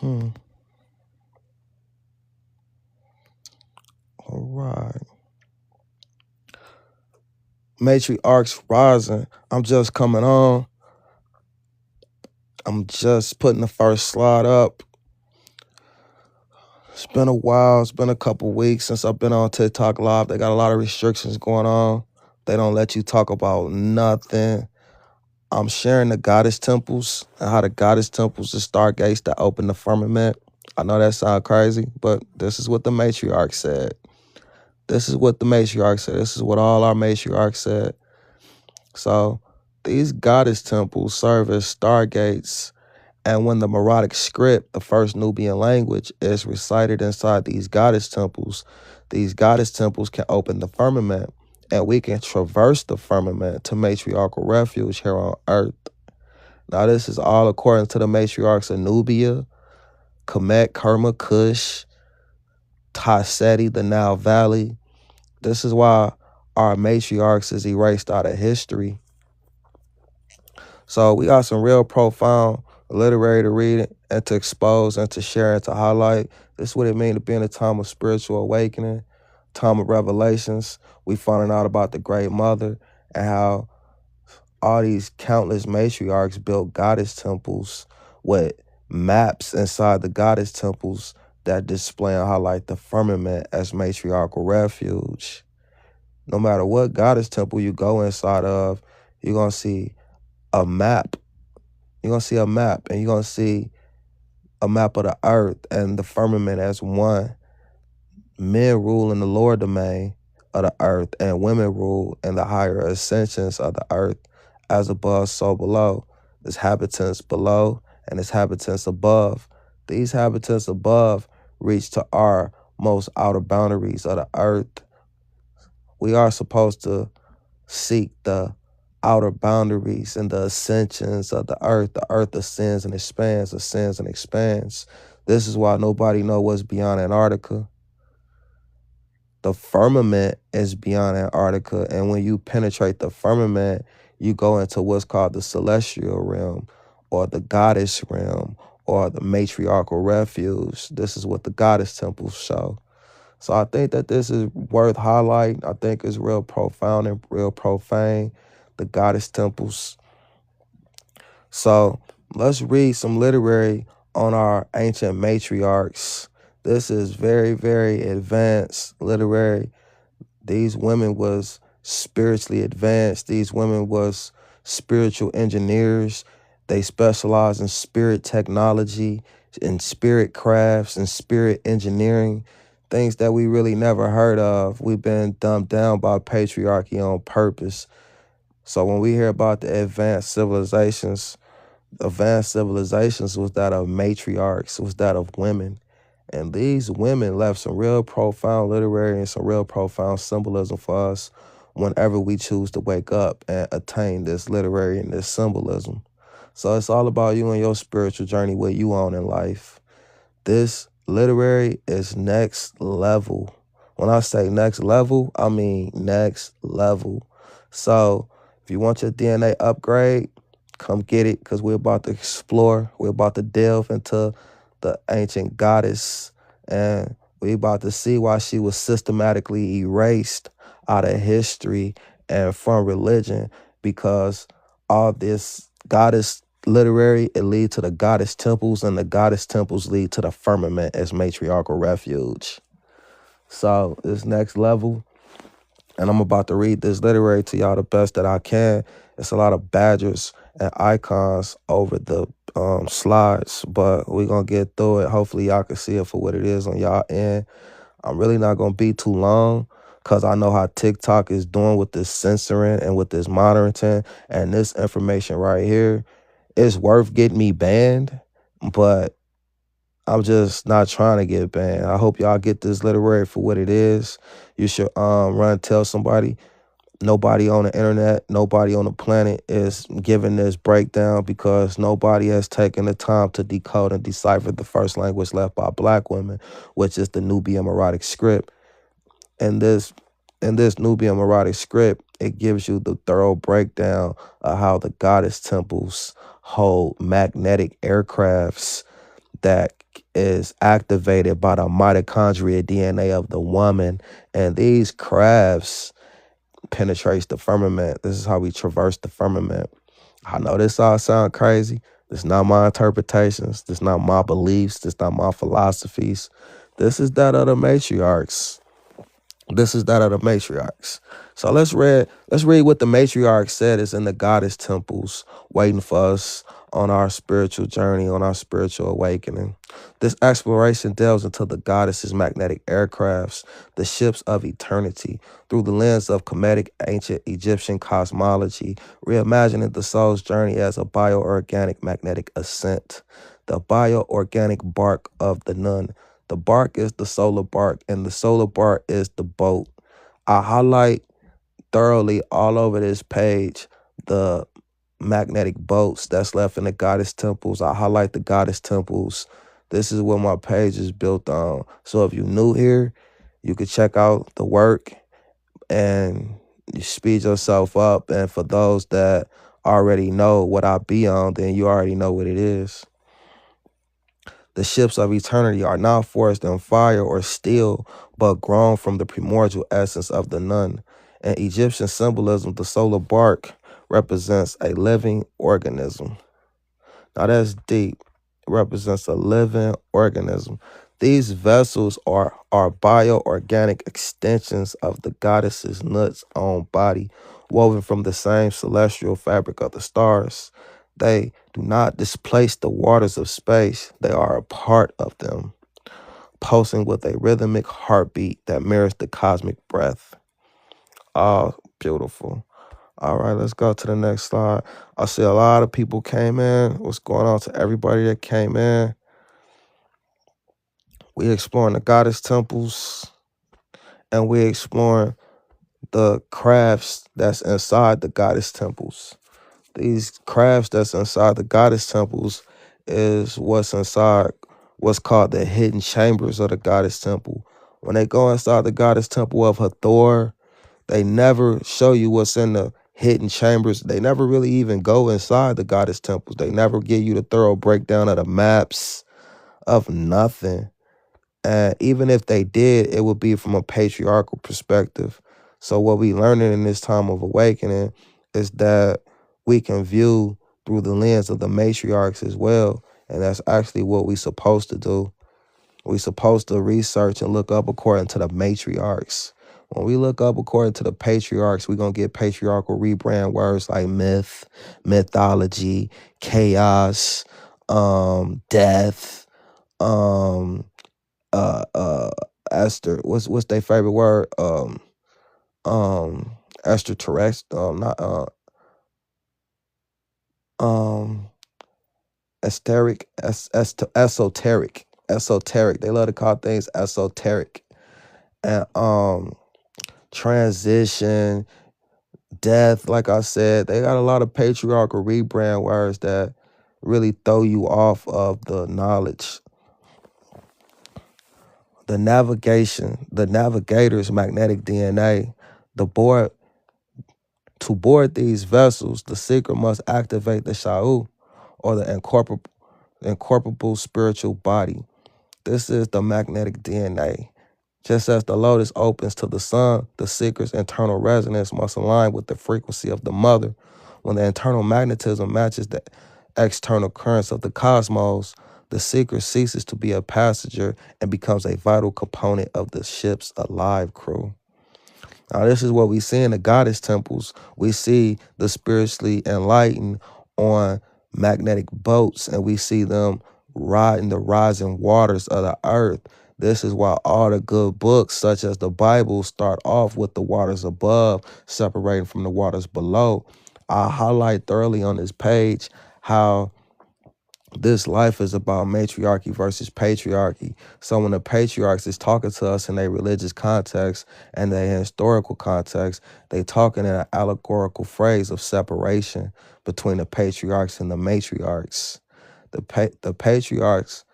Hmm. All right. Matriarchs rising. I'm just coming on. I'm just putting the first slide up. It's been a while. It's been a couple weeks since I've been on TikTok Live. They got a lot of restrictions going on. They don't let you talk about nothing. I'm sharing the goddess temples and how the goddess temples is stargates that open the firmament. I know that sounds crazy, but this is what the matriarch said. This is what the matriarch said. This is what all our matriarchs said. So these goddess temples serve as stargates. And when the Meroitic script, the first Nubian language, is recited inside these goddess temples can open the firmament, and we can traverse the firmament to matriarchal refuge here on earth. Now, this is all according to the matriarchs of Nubia, Kemet, Kerma, Kush, Taseti, the Nile Valley. This is why our matriarchs is erased out of history. So we got some real profound literary to read and to expose and to share and to highlight. This is what it means to be in a time of spiritual awakening, time of revelations. We finding out about the Great Mother and how all these countless matriarchs built goddess temples with maps inside the goddess temples that display and highlight the firmament as matriarchal refuge. No matter what goddess temple you go inside of, you're going to see a map. You're going to see a map, and you're going to see a map of the earth and the firmament as one. Men rule in the lower domain of the earth, and women rule in the higher ascensions of the earth, as above, so below. There's habitants below and there's habitants above. These habitants above reach to our most outer boundaries of the earth. We are supposed to seek the outer boundaries and the ascensions of the earth. The earth ascends and expands, ascends and expands. This is why nobody knows what's beyond Antarctica. The firmament is beyond Antarctica, and when you penetrate the firmament, you go into what's called the celestial realm, or the goddess realm, or the matriarchal refuge. This is what the goddess temples show. So I think that this is worth highlighting. I think it's real profound and real profane, the goddess temples. So let's read some literary on our ancient matriarchs. This is very, very advanced literary. These women was spiritually advanced. These women was spiritual engineers. They specialize in spirit technology, in spirit crafts, and spirit engineering, things that we really never heard of. We've been dumbed down by patriarchy on purpose. So when we hear about the advanced civilizations was that of matriarchs, was that of women. And these women left some real profound literary and some real profound symbolism for us whenever we choose to wake up and attain this literary and this symbolism. So it's all about you and your spiritual journey, what you on in life. This literary is next level. When I say next level, I mean next level. So if you want your DNA upgrade, come get it, because we're about to explore. We're about to delve into the ancient goddess, and we're about to see why she was systematically erased out of history and from religion, because all this goddess literary, it leads to the goddess temples, and the goddess temples lead to the firmament as matriarchal refuge. So this next level, and I'm about to read this literary to y'all the best that I can. It's a lot of badgers and icons over the slides, but we're going to get through it. Hopefully y'all can see it for what it is on y'all end. I'm really not going to be too long, because I know how TikTok is doing with this censoring and with this monitoring, and this information right here is worth getting me banned, but I'm just not trying to get banned. I hope y'all get this literary for what it is. You should run and tell somebody. Nobody on the internet, nobody on the planet is giving this breakdown, because nobody has taken the time to decode and decipher the first language left by Black women, which is the Nubian Meroitic script. And this Nubian Meroitic script, it gives you the thorough breakdown of how the goddess temples hold magnetic aircrafts that is activated by the mitochondria DNA of the woman. And these crafts penetrates the firmament. This is how we traverse the firmament. I know this all sound crazy. This not my interpretations. This not my beliefs. This not my philosophies. This is that of the matriarchs. This is that of the matriarchs. So let's read what the matriarch said is in the goddess temples, waiting for us on our spiritual journey, on our spiritual awakening. This exploration delves into the goddess's magnetic aircrafts, the ships of eternity, through the lens of Kemetic ancient Egyptian cosmology, reimagining the soul's journey as a bioorganic magnetic ascent. The bioorganic bark of the Nun. The bark is the solar bark, and the solar bark is the boat. I highlight thoroughly all over this page the magnetic boats that's left in the goddess temples. I highlight the goddess temples. This is what my page is built on. So if you're new here, you can check out the work and you speed yourself up. And for those that already know what I be on, then you already know what it is. The ships of eternity are not forged in fire or steel, but grown from the primordial essence of the Nun. In Egyptian symbolism, the solar bark represents a living organism. Now that's deep. It represents a living organism. These vessels are bioorganic extensions of the goddess's Nut's own body, woven from the same celestial fabric of the stars. They do not displace the waters of space. They are a part of them, pulsing with a rhythmic heartbeat that mirrors the cosmic breath. Oh, beautiful. All right, let's go to the next slide. I see a lot of people came in. What's going on to everybody that came in? We exploring the goddess temples, and we exploring the crafts that's inside the goddess temples. These crafts that's inside the goddess temples is what's inside what's called the hidden chambers of the goddess temple. When they go inside the goddess temple of Hathor, they never show you what's in the hidden chambers. They never really even go inside the goddess temples. They never give you the thorough breakdown of the maps of nothing. And even if they did, it would be from a patriarchal perspective. So what we learning in this time of awakening is that we can view through the lens of the matriarchs as well. And that's actually what we supposed to do. We supposed to research and look up according to the matriarchs. When we look up according to the patriarchs, we're going to get patriarchal rebrand words like myth, mythology, chaos, death, Esther. What's their favorite word? Extraterrestrial, not esoteric, esoteric. They love to call things esoteric. And transition, death, like I said, they got a lot of patriarchal rebrand words that really throw you off of the knowledge. The navigator's magnetic DNA, to board these vessels, the seeker must activate the Sha'u, or the incorporeal spiritual body. This is the magnetic DNA. Just as the lotus opens to the sun, the seeker's internal resonance must align with the frequency of the mother. When the internal magnetism matches the external currents of the cosmos, the seeker ceases to be a passenger and becomes a vital component of the ship's alive crew. Now, this is what we see in the goddess temples. We see the spiritually enlightened on magnetic boats, and we see them riding the rising waters of the earth. This is why all the good books, such as the Bible, start off with the waters above, separating from the waters below. I highlight thoroughly on this page how this life is about matriarchy versus patriarchy. So when the patriarchs is talking to us in a religious context and a historical context, they talking in an allegorical phrase of separation between the patriarchs and the matriarchs. The patriarchs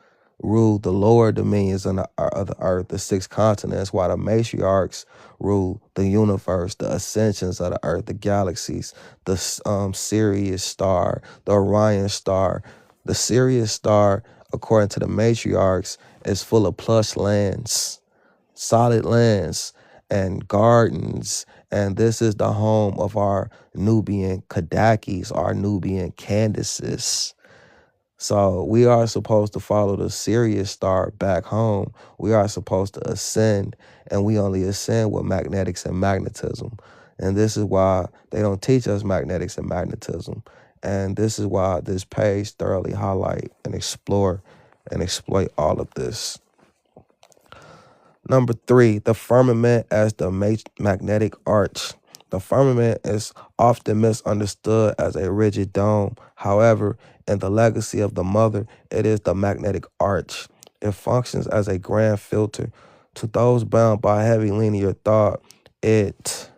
rule the lower dominions of the earth, the six continents, while the matriarchs rule the universe, the ascensions of the earth, the galaxies, the Sirius star, the Orion star. The Sirius star according to the matriarchs, is full of plush lands, solid lands, and gardens. And this is the home of our Nubian Kadakis, our Nubian Candace'S. So we are supposed to follow the Sirius star back home. We are supposed to ascend, and we only ascend with magnetics and magnetism. And this is why they don't teach us magnetics and magnetism. And this is why this page thoroughly highlight and explore and exploit all of this. Number 3, the firmament as the magnetic arch. The firmament is often misunderstood as a rigid dome. However, in the legacy of the mother, it is the magnetic arch. It functions as a grand filter. To those bound by heavy linear thought, it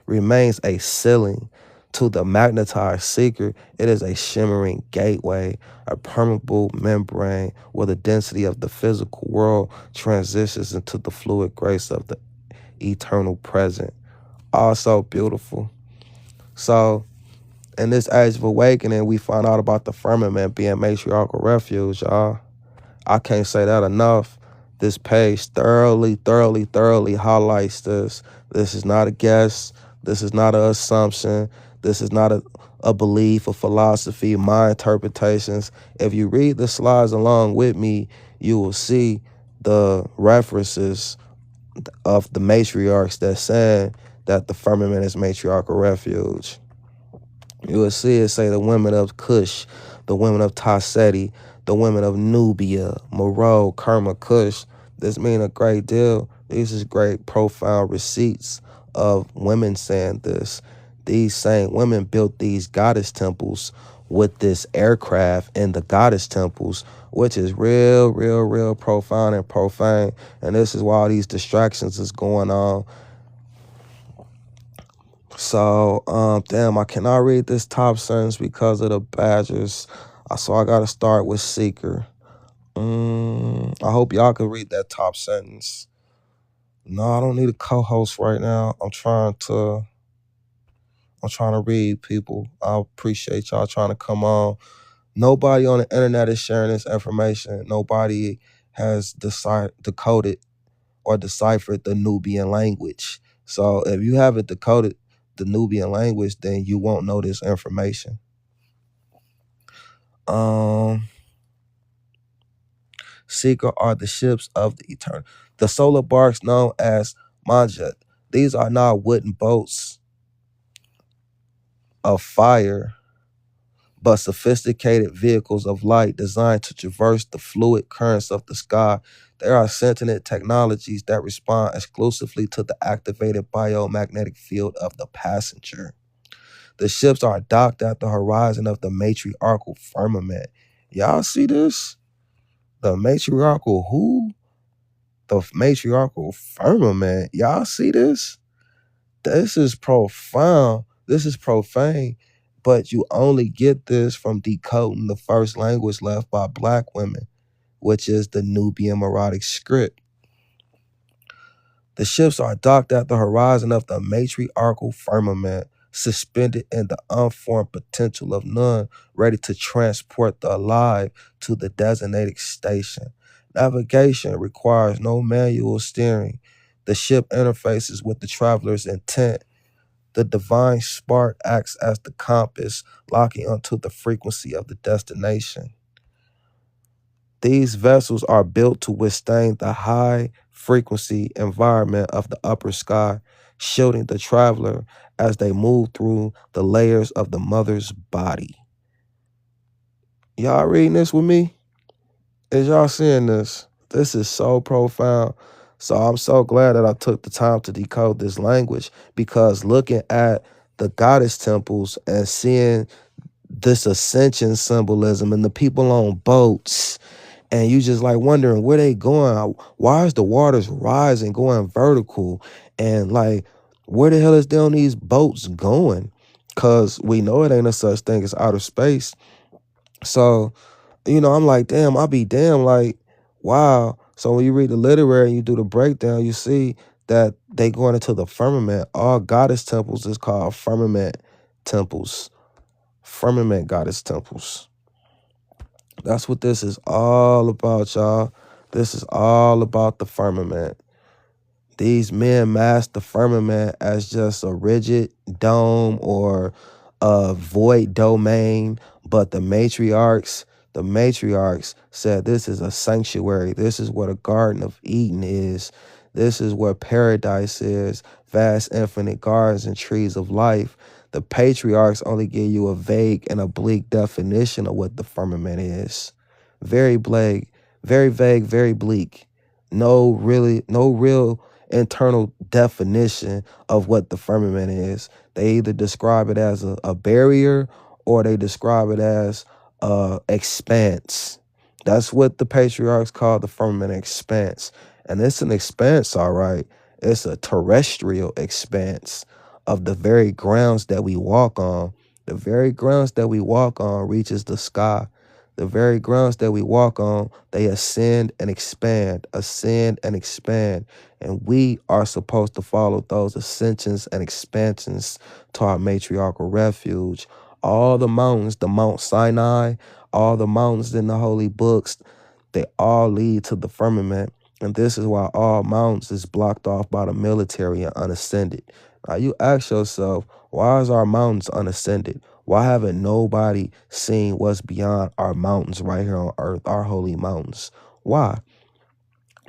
remains a ceiling. To the magnetized seeker, it is a shimmering gateway, a permeable membrane where the density of the physical world transitions into the fluid grace of the eternal present. Also beautiful. So, in this age of awakening, we find out about the firmament being matriarchal refuge, y'all. I can't say that enough. This page thoroughly highlights this. This is not a guess. This is not an assumption. This is not a belief, a philosophy, my interpretations. If you read the slides along with me, you will see the references of the matriarchs that saying that the firmament is matriarchal refuge. You will see it say the women of Cush, the women of Tasseti, the women of Nubia, Meroe, Kerma, Cush. This mean a great deal. These is great, profound receipts of women saying this. These same women built these goddess temples with this aircraft in the goddess temples, which is real profound and profane. And this is why all these distractions is going on. So, damn, I cannot read this top sentence because of the badgers. So I gotta start with Seeker. I hope y'all can read that top sentence. No, I don't need a co-host right now. I'm trying to read, people. I appreciate y'all trying to come on. Nobody on the internet is sharing this information. Nobody has decoded or deciphered the Nubian language. So if you haven't decoded the Nubian language, then you won't know this information. Seeker are the ships of the eternal. The solar barks known as Manjat. These are not wooden boats of fire, but sophisticated vehicles of light designed to traverse the fluid currents of the sky. There are sentient technologies that respond exclusively to the activated biomagnetic field of the passenger. The ships are docked at the horizon of the matriarchal firmament. Y'all see this? The matriarchal who? The matriarchal firmament. Y'all see this? This is profound. This is profane. But you only get this from decoding the first language left by black women, which is the Nubian melodic script. The ships are docked at the horizon of the matriarchal firmament, suspended in the unformed potential of none, ready to transport the alive to the designated station. Navigation requires no manual steering. The ship interfaces with the traveler's intent. The divine spark acts as the compass, locking onto the frequency of the destination. These vessels are built to withstand the high frequency environment of the upper sky, shielding the traveler as they move through the layers of the mother's body. Y'all reading this with me? Is y'all seeing this? This is so profound. So I'm so glad that I took the time to decode this language, because looking at the goddess temples and seeing this ascension symbolism and the people on boats, and you just like wondering where they going. Why is the waters rising, going vertical? And like, where the hell is they on these boats going? Because we know it ain't a such thing as outer space. So, I'm like, damn, I'll be damn, like, wow. So when you read the literary and you do the breakdown, you see that they going into the firmament. All goddess temples is called firmament temples. Firmament goddess temples. That's what this is all about, y'all. This is all about the firmament. These men mask the firmament as just a rigid dome or a void domain, but the matriarchs said this is a sanctuary. This is what a Garden of Eden is. This is where paradise is, vast infinite gardens and trees of life. The patriarchs only give you a vague and oblique definition of what the firmament is. Very vague, very vague, very bleak. No real internal definition of what the firmament is. They either describe it as a barrier or they describe it as expanse. That's what the patriarchs call the firmament, expanse. And it's an expanse, all right. It's a terrestrial expanse of the very grounds that we walk on. The very grounds that we walk on reaches the sky. The very grounds that we walk on, they ascend and expand, ascend and expand. And we are supposed to follow those ascensions and expansions to our matriarchal refuge. All the mountains, the Mount Sinai, all the mountains in the holy books, they all lead to the firmament. And this is why all mountains is blocked off by the military and unascended. Now you ask yourself, why is our mountains unascended? Why haven't nobody seen what's beyond our mountains right here on earth, our holy mountains? Why?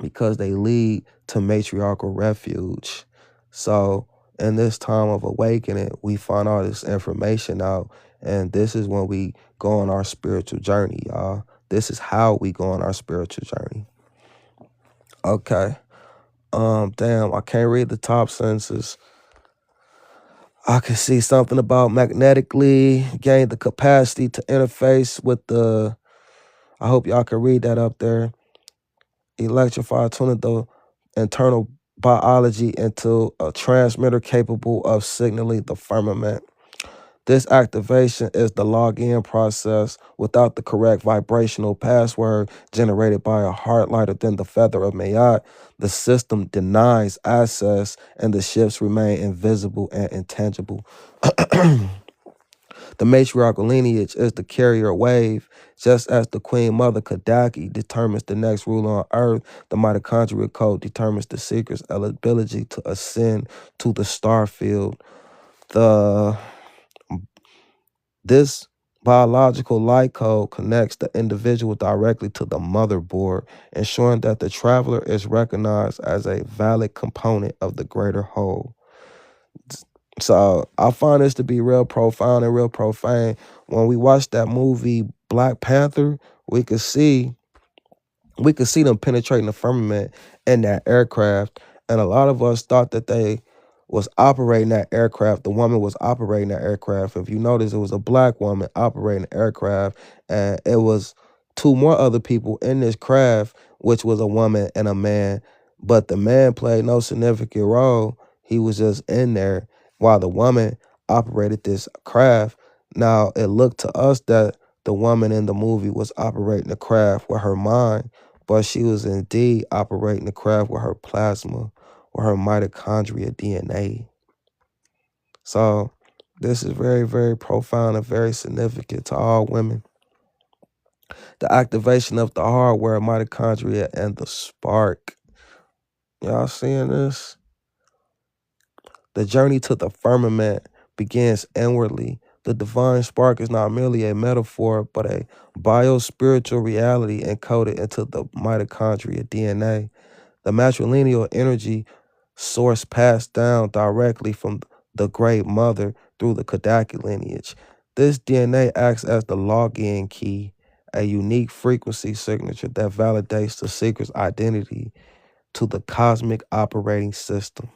Because they lead to matriarchal refuge. So in this time of awakening, we find all this information out, and this is when we go on our spiritual journey, y'all. This is how we go on our spiritual journey. Okay. Damn, I can't read the top sentences. I can see something about magnetically gain the capacity to interface with the, I hope y'all can read that up there. Electrify, tuning the internal biology into a transmitter capable of signaling the firmament. This activation is the login process. Without the correct vibrational password generated by a heart lighter than the feather of Mayat, the system denies access and the ships remain invisible and intangible. The matriarchal lineage is the carrier wave. Just as the Queen Mother Kadaki determines the next ruler on Earth, the mitochondria code determines the seeker's ability to ascend to the star field. This biological light code connects the individual directly to the motherboard, ensuring that the traveler is recognized as a valid component of the greater whole. So I find this to be real profound and real profane. When we watch that movie Black Panther, we could see them penetrating the firmament in that aircraft. And a lot of us thought that they was operating that aircraft. The woman was operating that aircraft. If you notice, it was a black woman operating the aircraft. And it was two more other people in this craft, which was a woman and a man. But the man played no significant role. He was just in there while the woman operated this craft. Now, it looked to us that the woman in the movie was operating the craft with her mind, but she was indeed operating the craft with her plasma or her mitochondria DNA. So this is very, very profound and very significant to all women. The activation of the hardware, mitochondria, and the spark. Y'all seeing this? The journey to the firmament begins inwardly. The divine spark is not merely a metaphor, but a bio-spiritual reality encoded into the mitochondria DNA. The matrilineal energy source passed down directly from the Great Mother through the Kadaki lineage. This DNA acts as the login key, a unique frequency signature that validates the seeker's identity to the cosmic operating system.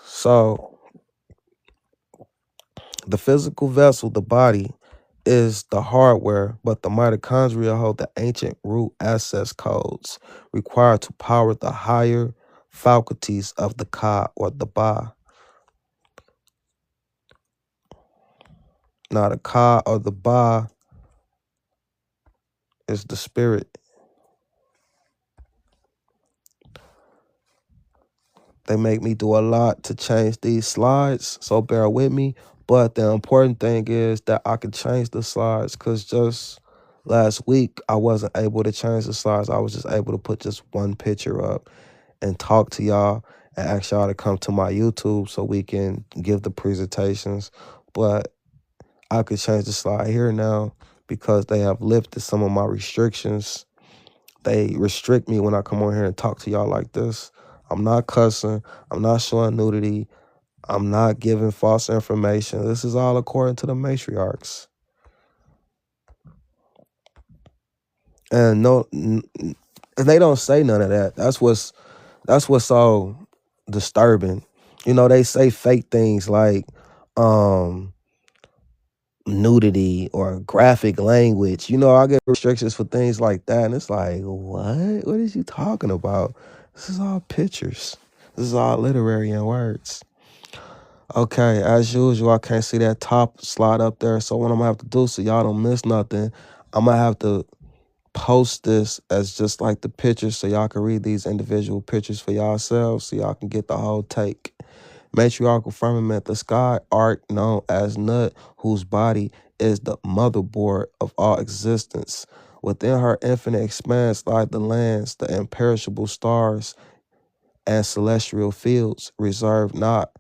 So, the physical vessel, the body, is the hardware, but the mitochondria hold the ancient root access codes required to power the higher faculties of the Ka or the Ba. Now, the Ka or the Ba is the spirit. They make me do a lot to change these slides, so bear with me. But the important thing is that I can change the slides because just Last week, I wasn't able to change the slides. I was just able to put just one picture up and talk to y'all and ask y'all to come to my YouTube so we can give the presentations. But I could change the slide here now because they have lifted some of my restrictions. They restrict me when I come on here and talk to y'all like this. I'm not cussing. I'm not showing nudity. I'm not giving false information. This is all according to the matriarchs. And and they don't say none of that. That's what's so disturbing. You know, they say fake things like nudity or graphic language. You know, I get restrictions for things like that, and it's like, what? What is you talking about? This is all pictures. This is all literary and words. Okay, as usual, I can't see that top slide up there. So what I'm gonna have to do so y'all don't miss nothing, I'm gonna have to post this as just like the pictures so y'all can read these individual pictures for yourselves so y'all can get the whole take. Matriarchal firmament, the sky arc known as Nut, whose body is the motherboard of all existence. Within her infinite expanse lie the lands, the imperishable stars, and celestial fields, reserved not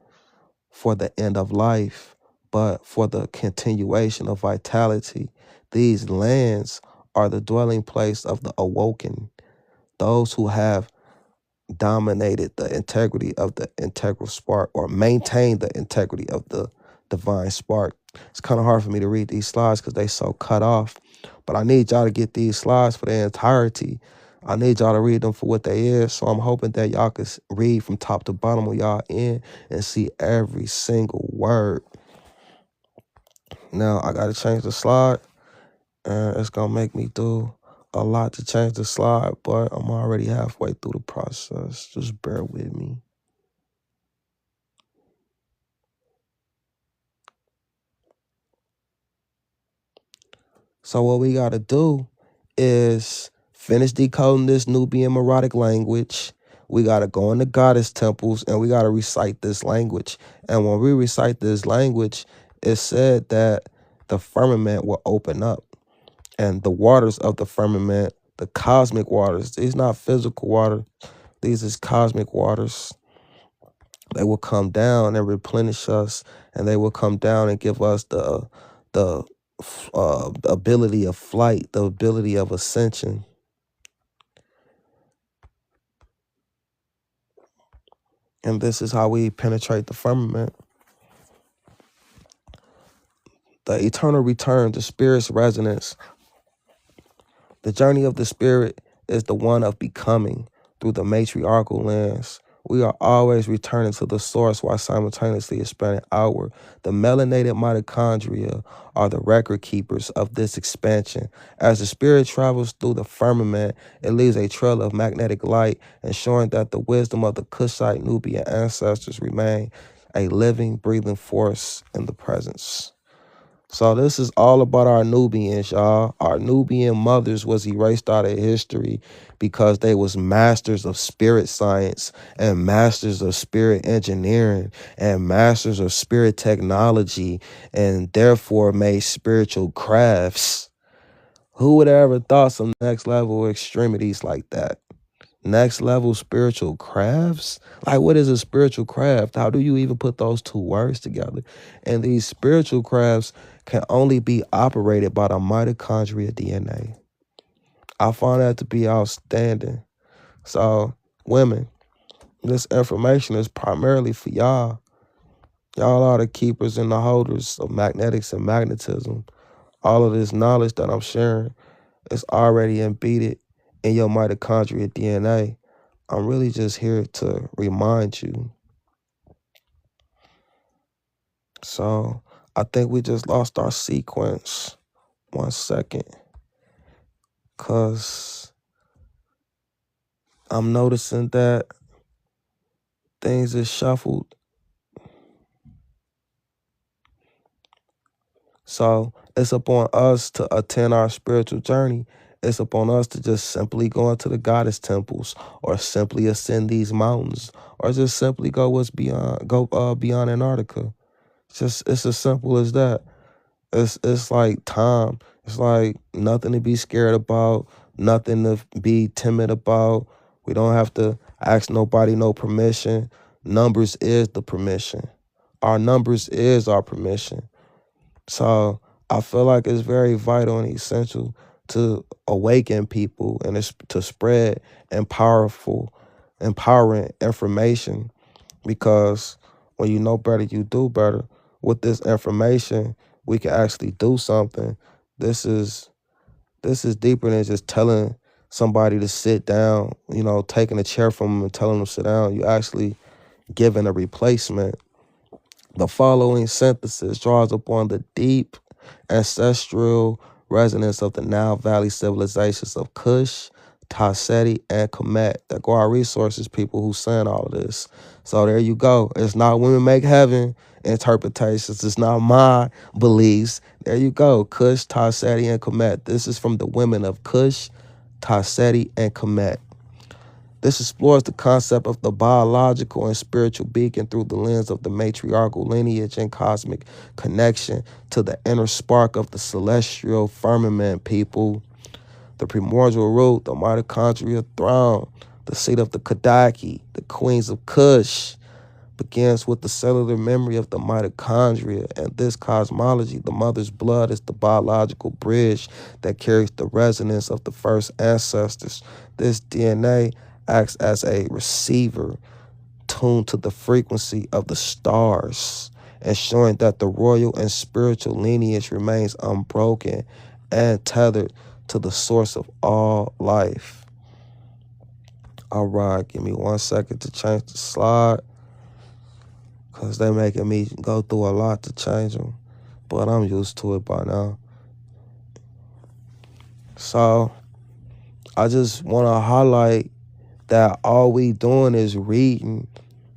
for the end of life, but for the continuation of vitality. These lands are the dwelling place of the awoken, those who have dominated the integrity of the integral spark or maintained the integrity of the divine spark. It's kind of hard for me to read these slides because they so cut off, but I need y'all to get these slides for their entirety. I need y'all to read them for what they is. So I'm hoping that y'all can read from top to bottom of y'all end and see every single word. Now I got to change the slide, and it's going to make me do a lot to change the slide, but I'm already halfway through the process. Just bear with me. So what we got to do is finish decoding this Nubian melodic language. We got to go into goddess temples and we got to recite this language. And when we recite this language, it's said that the firmament will open up and the waters of the firmament, the cosmic waters, these not physical water, these is cosmic waters. They will come down and replenish us, and they will come down and give us the ability of flight, the ability of ascension. And this is how we penetrate the firmament. The eternal return to spirit's resonance. The journey of the spirit is the one of becoming through the matriarchal lens. We are always returning to the source while simultaneously expanding outward. The melanated mitochondria are the record keepers of this expansion. As the spirit travels through the firmament, it leaves a trail of magnetic light, ensuring that the wisdom of the Kushite Nubian ancestors remain a living, breathing force in the presence. So this is all about our Nubians, y'all. Our Nubian mothers was erased out of history because they was masters of spirit science and masters of spirit engineering and masters of spirit technology and therefore made spiritual crafts. Who would have ever thought some next level extremities like that? Next level spiritual crafts? Like, what is a spiritual craft? How do you even put those two words together? And these spiritual crafts can only be operated by the mitochondria DNA. I find that to be outstanding. So, women, this information is primarily for y'all. Y'all are the keepers and the holders of magnetics and magnetism. All of this knowledge that I'm sharing is already embedded in your mitochondria DNA. I'm really just here to remind you. So I think we just lost our sequence. 1 second. Because I'm noticing that things is shuffled. So it's upon us to attend our spiritual journey. It's upon us to just simply go into the goddess temples or simply ascend these mountains or just simply go beyond Antarctica. It's as simple as that. It's like time. It's like nothing to be scared about, nothing to be timid about. We don't have to ask nobody no permission. Numbers is the permission. Our numbers is our permission. So I feel like it's very vital and essential to awaken people and to spread and empowering information, because when you know better, you do better. With this information, we can actually do something. This is this is deeper than just telling somebody to sit down, taking a chair from them and telling them to sit down. You actually giving a replacement. The following synthesis draws upon the deep ancestral resonance of the Nile Valley civilizations of Kush, Tasseti, and Kemet. There go our resources, people who saying all of this. So there you go. It's not women make heaven interpretations. It's not my beliefs. There you go. Kush, Tasseti, and Kemet. This is from the women of Kush, Tasseti, and Kemet. This explores the concept of the biological and spiritual beacon through the lens of the matriarchal lineage and cosmic connection to the inner spark of the celestial firmament, people. The primordial root, the mitochondria throne, the seat of the Kadaki, the queens of Kush, begins with the cellular memory of the mitochondria. And this cosmology, the mother's blood, is the biological bridge that carries the resonance of the first ancestors. This DNA acts as a receiver tuned to the frequency of the stars, ensuring that the royal and spiritual lineage remains unbroken and tethered to the source of all life. All right, give me 1 second to change the slide, because they're making me go through a lot to change them, but I'm used to it by now. So I just want to highlight that all we doing is reading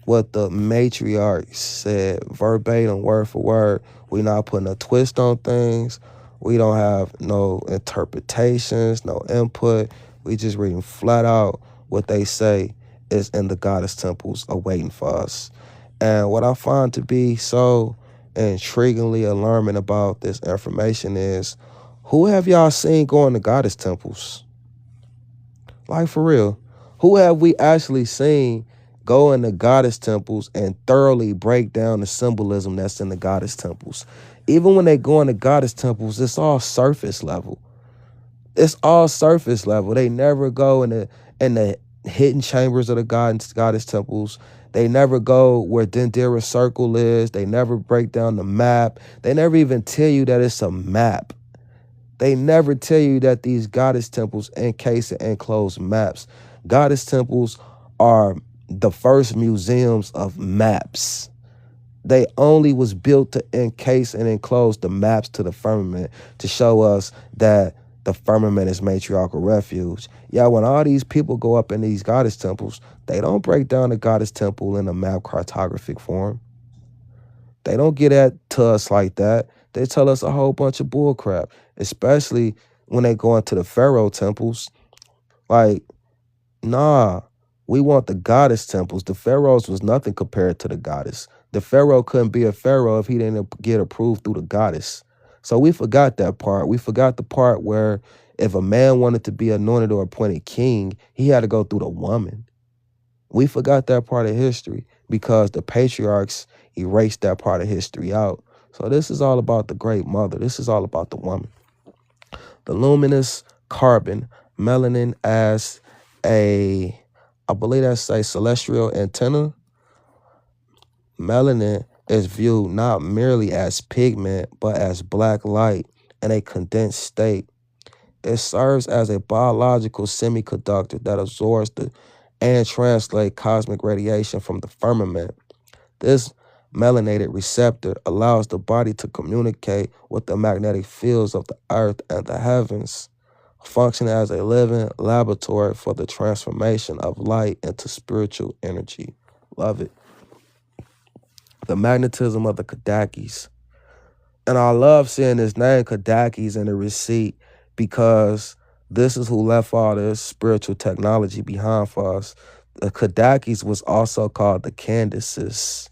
what the matriarchs said verbatim, word for word. We not putting a twist on things. We don't have no interpretations, no input. We just reading flat out what they say is in the goddess temples awaiting for us. And what I find to be so intriguingly alarming about this information is, who have y'all seen going to goddess temples? Like, for real. Who have we actually seen go into goddess temples and thoroughly break down the symbolism that's in the goddess temples? Even when they go into goddess temples, it's all surface level. It's all surface level. They never go in the hidden chambers of the goddess temples. They never go where Dendera Circle is. They never break down the map. They never even tell you that it's a map. They never tell you that these goddess temples encase and enclose maps. Goddess temples are the first museums of maps. They only was built to encase and enclose the maps to the firmament, to show us that the firmament is matriarchal refuge. Yeah, when all these people go up in these goddess temples, they don't break down the goddess temple in a map cartographic form. They don't get at to us like that. They tell us a whole bunch of bull crap, especially when they go into the pharaoh temples. Like, nah, we want the goddess temples. The pharaohs was nothing compared to the goddess. The pharaoh couldn't be a pharaoh if he didn't get approved through the goddess. So we forgot that part. We forgot the part where if a man wanted to be anointed or appointed king, he had to go through the woman. We forgot that part of history because the patriarchs erased that part of history out. So this is all about the great mother. This is all about the woman. The luminous carbon, melanin as I believe that's a celestial antenna. Melanin is viewed not merely as pigment, but as black light in a condensed state. It serves as a biological semiconductor that absorbs and translates cosmic radiation from the firmament. This melanated receptor allows the body to communicate with the magnetic fields of the earth and the heavens, functioning as a living laboratory for the transformation of light into spiritual energy. Love it. The magnetism of the Kadakis. And I love seeing this name Kadakis in the receipt, because this is who left all this spiritual technology behind for us. The Kadakis was also called the Candace'S.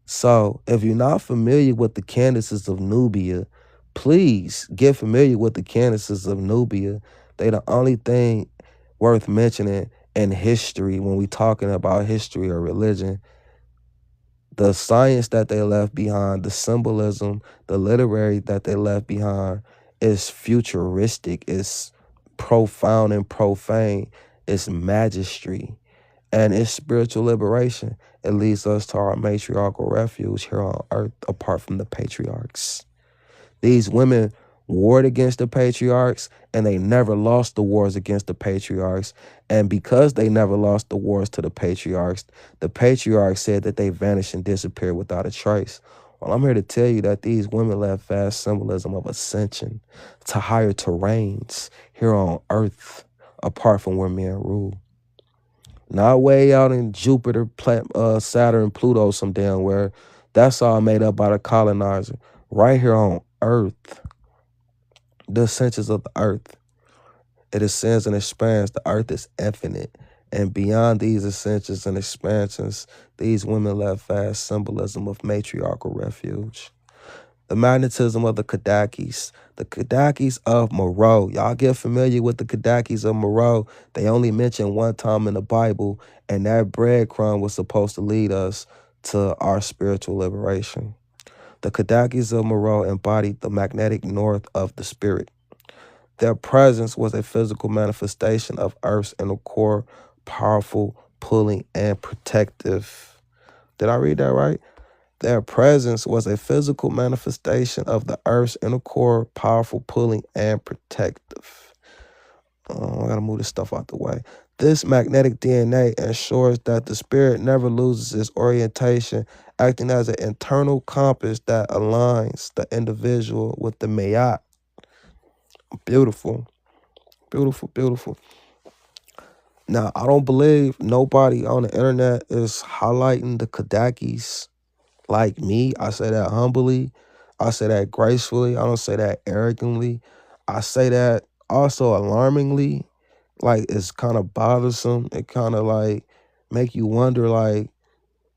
So if you're not familiar with the Candace'S of Nubia, Please get familiar with the Candace'S of Nubia. They the only thing worth mentioning in history when we talking about history or religion. The science that they left behind, the symbolism, the literary that they left behind is futuristic, it's profound and profane, it's magistry, and it's spiritual liberation. It leads us to our matriarchal refuge here on earth apart from the patriarchs. These women warred against the patriarchs, and they never lost the wars against the patriarchs. And because they never lost the wars to the patriarchs said that they vanished and disappeared without a trace. Well, I'm here to tell you that these women left vast symbolism of ascension to higher terrains here on earth, apart from where men rule. Not way out in Jupiter, Saturn, Pluto, some damn where. That's all made up by the colonizer. Right here on earth, the ascensions of the earth. It ascends and expands. The earth is infinite. And beyond these ascensions and expansions, these women left vast symbolism of matriarchal refuge. The magnetism of the Kadakis. The Kadakis of Moreau. Y'all get familiar with the Kadakis of Moreau. They only mentioned one time in the Bible, and that breadcrumb was supposed to lead us to our spiritual liberation. The Kadakis of Moreau embodied the magnetic north of the spirit. Their presence was a physical manifestation of Earth's inner core, powerful, pulling, and protective. Did I read that right? Their presence was a physical manifestation of the Earth's inner core, powerful, pulling, and protective. I gotta move this stuff out the way. This magnetic DNA ensures that the spirit never loses its orientation, acting as an internal compass that aligns the individual with the Mayat. Beautiful, beautiful, beautiful. Now, I don't believe nobody on the internet is highlighting the Kadakis like me. I say that humbly. I say that gracefully. I don't say that arrogantly. I say that also alarmingly. Like, it's kind of bothersome. It kind of like make you wonder like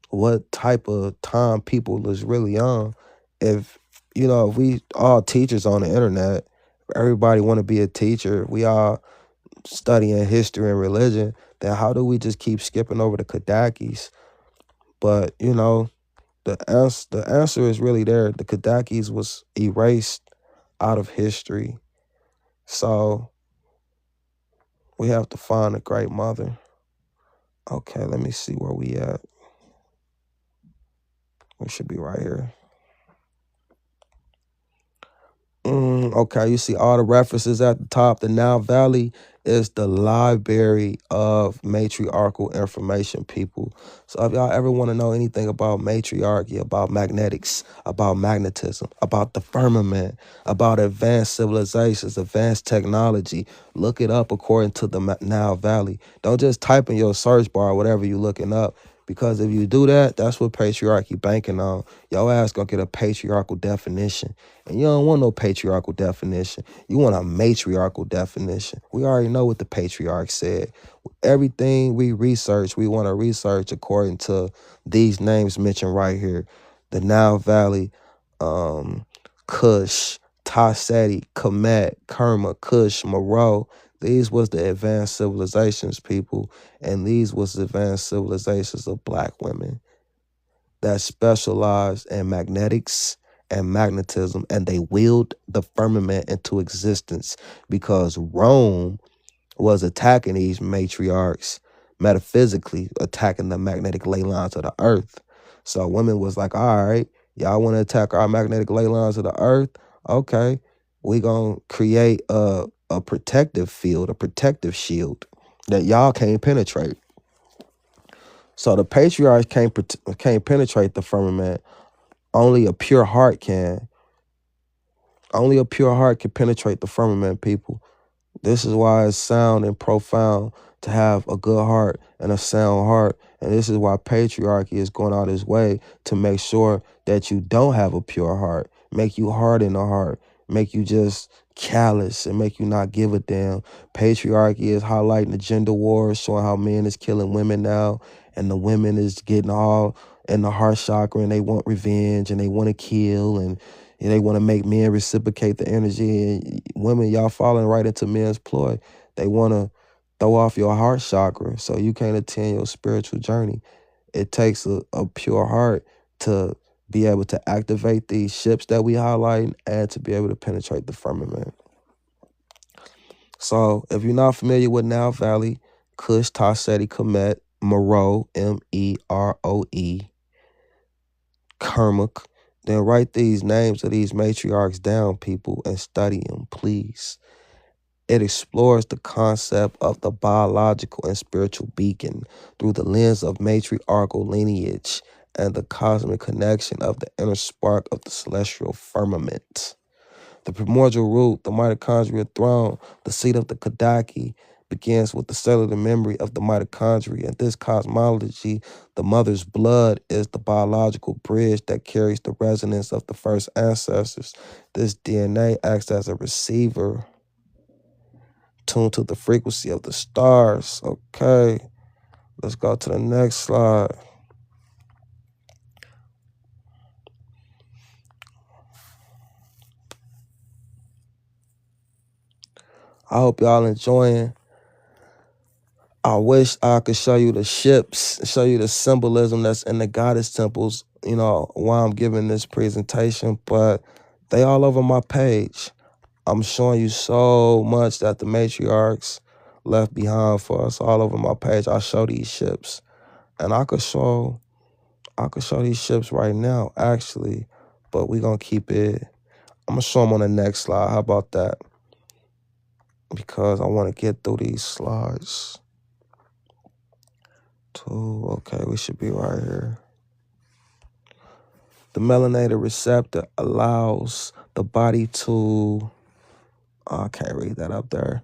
what type of time people is really on. If if we all teachers on the internet, everybody want to be a teacher, we all studying history and religion, then how do we just keep skipping over the Kadakis? But the answer is really there. The Kadakis was erased out of history. So we have to find a great mother. Okay, let me see where we at. We should be right here. Okay, you see all the references at the top. The Nile Valley is the library of matriarchal information, people. So if y'all ever want to know anything about matriarchy, about magnetics, about magnetism, about the firmament, about advanced civilizations, advanced technology, look it up according to the Nile Valley. Don't just type in your search bar whatever you're looking up. Because if you do that, that's what patriarchy banking on. Your ass gonna get a patriarchal definition. And you don't want no patriarchal definition. You want a matriarchal definition. We already know what the patriarch said. Everything we research, we want to research according to these names mentioned right here. The Nile Valley, Kush, Taseti, Kemet, Kerma, Kush, Moreau. These was the advanced civilizations, people. And these was the advanced civilizations of black women that specialized in magnetics and magnetism, and they willed the firmament into existence because Rome was attacking these matriarchs, metaphysically attacking the magnetic ley lines of the earth. So women was like, all right, y'all want to attack our magnetic ley lines of the earth? Okay, we gonna create a protective field, a protective shield that y'all can't penetrate. So the patriarchs can't penetrate the firmament. Only a pure heart can. Only a pure heart can penetrate the firmament, people. This is why it's sound and profound to have a good heart and a sound heart. And this is why patriarchy is going out its way to make sure that you don't have a pure heart, make you hard in the heart, make you just callous and make you not give a damn. Patriarchy is highlighting the gender wars, showing how men is killing women now, and the women is getting all in the heart chakra and they want revenge and they want to kill, and And they want to make men reciprocate the energy. And women, y'all falling right into men's ploy. They want to throw off your heart chakra so you can't attend your spiritual journey. It takes a pure heart to be able to activate these ships that we highlight and to be able to penetrate the firmament. So if you're not familiar with Nile Valley, Kush, Taseti, Kemet, Meroe, Meroe, Kermuk, then write these names of these matriarchs down, people, and study them, please. It explores the concept of the biological and spiritual beacon through the lens of matriarchal lineage and the cosmic connection of the inner spark of the celestial firmament. The primordial root, the mitochondria throne, the seat of the Kadaki, begins with the cellular memory of the mitochondria. In this cosmology, the mother's blood is the biological bridge that carries the resonance of the first ancestors. This DNA acts as a receiver tuned to the frequency of the stars. Okay, let's go to the next slide. I hope y'all enjoying. I wish I could show you the ships, show you the symbolism that's in the goddess temples, while I'm giving this presentation, but they all over my page. I'm showing you so much that the matriarchs left behind for us all over my page. I show these ships. And I could show these ships right now, actually, but we're gonna keep it. I'm gonna show them on the next slide. How about that? Because I want to get through these slides. Okay, we should be right here. The melanated receptor allows the body to, I can't read that up there.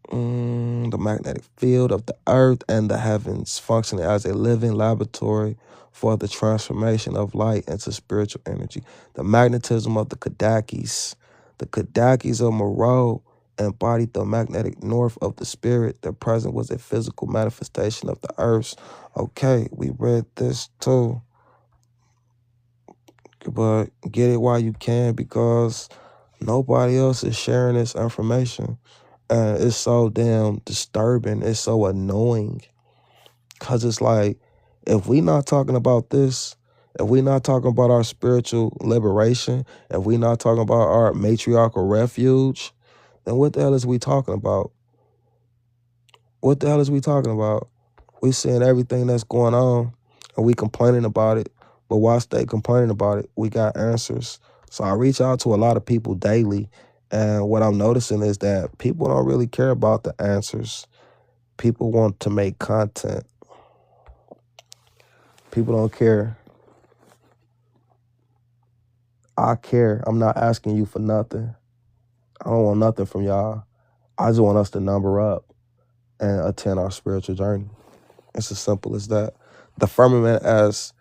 The magnetic field of the earth and the heavens, functioning as a living laboratory for the transformation of light into spiritual energy. The magnetism of the Kadakis. The Kadakis of Meroe embodied the magnetic north of the spirit. The present was a physical manifestation of the earth's. Okay, we read this too. But get it while you can, because nobody else is sharing this information. And it's so damn disturbing. It's so annoying. Because it's like, if we not talking about this, if we not talking about our spiritual liberation, if we not talking about our matriarchal refuge, then what the hell is we talking about? What the hell is we talking about? We seeing everything that's going on and we complaining about it. But whilst they complaining about it, we got answers. So I reach out to a lot of people daily. And what I'm noticing is that people don't really care about the answers. People want to make content. People don't care. I care. I'm not asking you for nothing. I don't want nothing from y'all. I just want us to number up and attend our spiritual journey. It's as simple as that. The firmament as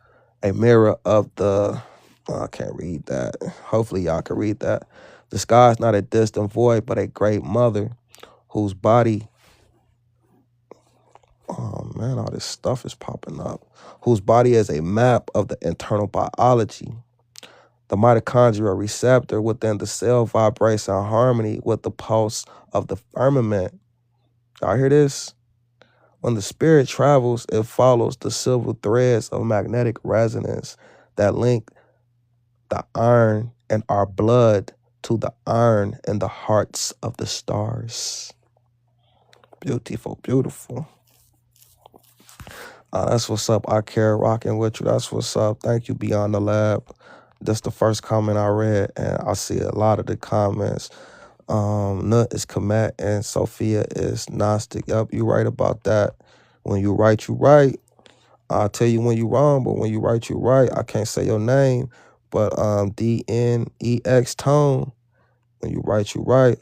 a mirror of the, I can't read that. Hopefully y'all can read that. The sky is not a distant void, but a great mother whose body, oh man, all this stuff is popping up, whose body is a map of the internal biology. The mitochondrial receptor within the cell vibrates in harmony with the pulse of the firmament. Y'all hear this? When the spirit travels, it follows the silver threads of magnetic resonance that link the iron in our blood to the iron in the hearts of the stars. Beautiful, beautiful. That's what's up. I care, rocking with you. That's what's up. Thank you, Beyond the Lab. That's the first comment I read, and I see a lot of the comments. Nut is Kemet and Sophia is Gnostic. Yep, you right about that. When you right, you right. I'll tell you when you wrong, but when you right, you right. I can't say your name, but DNEX Tone. When you right, you right.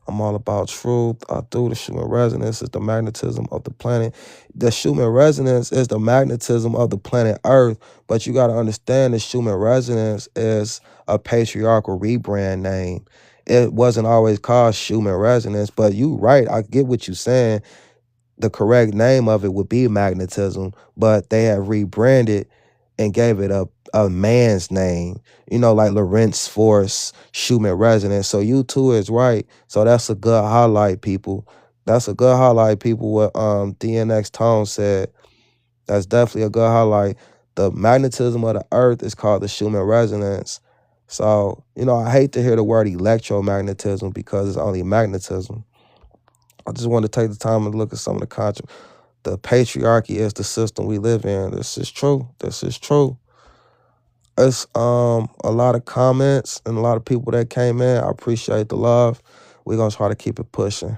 I'm all about truth. I do. The Schumann resonance is the magnetism of the planet. The Schumann resonance is the magnetism of the planet Earth. But you got to understand the Schumann resonance is a patriarchal rebrand name. It wasn't always called Schumann resonance, but you right. I get what you're saying. The correct name of it would be magnetism, but they have rebranded and gave it a man's name, you know, like Lorentz Force, Schumann resonance. So U2 is right. So that's a good highlight, people. That's a good highlight, people, what DNX Tone said. That's definitely a good highlight. The magnetism of the earth is called the Schumann resonance. So, you know, I hate to hear the word electromagnetism because it's only magnetism. I just want to take the time and look at some of the content. The patriarchy is the system we live in. This is true. This is true. It's a lot of comments and a lot of people that came in. I appreciate the love. We're gonna try to keep it pushing.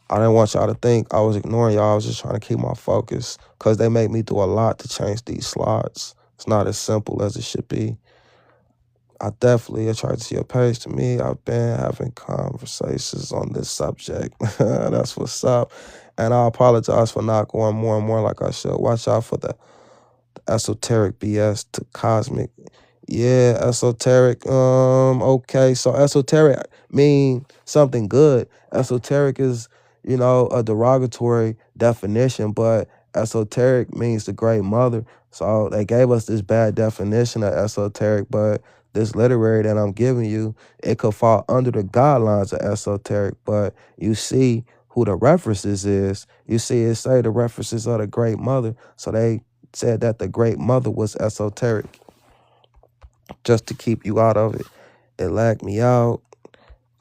I didn't want y'all to think I was ignoring y'all. I was just trying to keep my focus because they make me do a lot to change these slides. It's not as simple as it should be. I definitely attract to your page. To me, I've been having conversations on this subject. That's what's up. And I apologize for not going more and more like I should. Watch out for the esoteric BS to cosmic. Yeah, esoteric. Okay. So esoteric mean something good. Esoteric is, you know, a derogatory definition, but esoteric means the great mother. So they gave us this bad definition of esoteric, but this literary that I'm giving you, it could fall under the guidelines of esoteric, but you see who the references is. You see it say the references of the great mother. So they said that the great mother was esoteric just to keep you out of it. It lagged me out.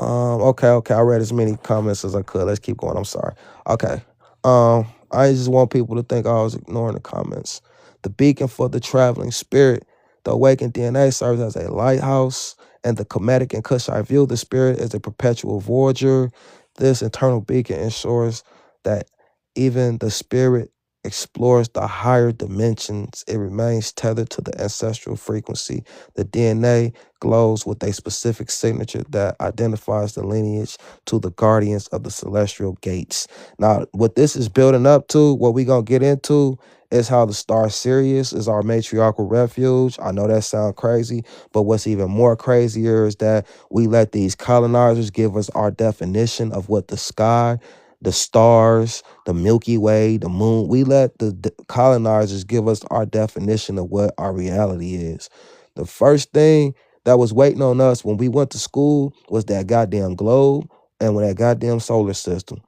Okay. I read as many comments as I could. Let's keep going. I'm sorry. Okay. I just want people to think I was ignoring the comments. The beacon for the traveling spirit. The awakened DNA serves as a lighthouse, and the Kemetic and Kushite view the spirit as a perpetual voyager. This internal beacon ensures that even the spirit explores the higher dimensions. It remains tethered to the ancestral frequency. The DNA glows with a specific signature that identifies the lineage to the guardians of the celestial gates. Now, what this is building up to, what we're going to get into, is how the star Sirius is our matriarchal refuge. I know that sounds crazy, but what's even more crazier is that we let these colonizers give us our definition of what the sky, the stars, the Milky Way, the moon, we let the colonizers give us our definition of what our reality is. The first thing that was waiting on us when we went to school was that goddamn globe and when that goddamn solar system.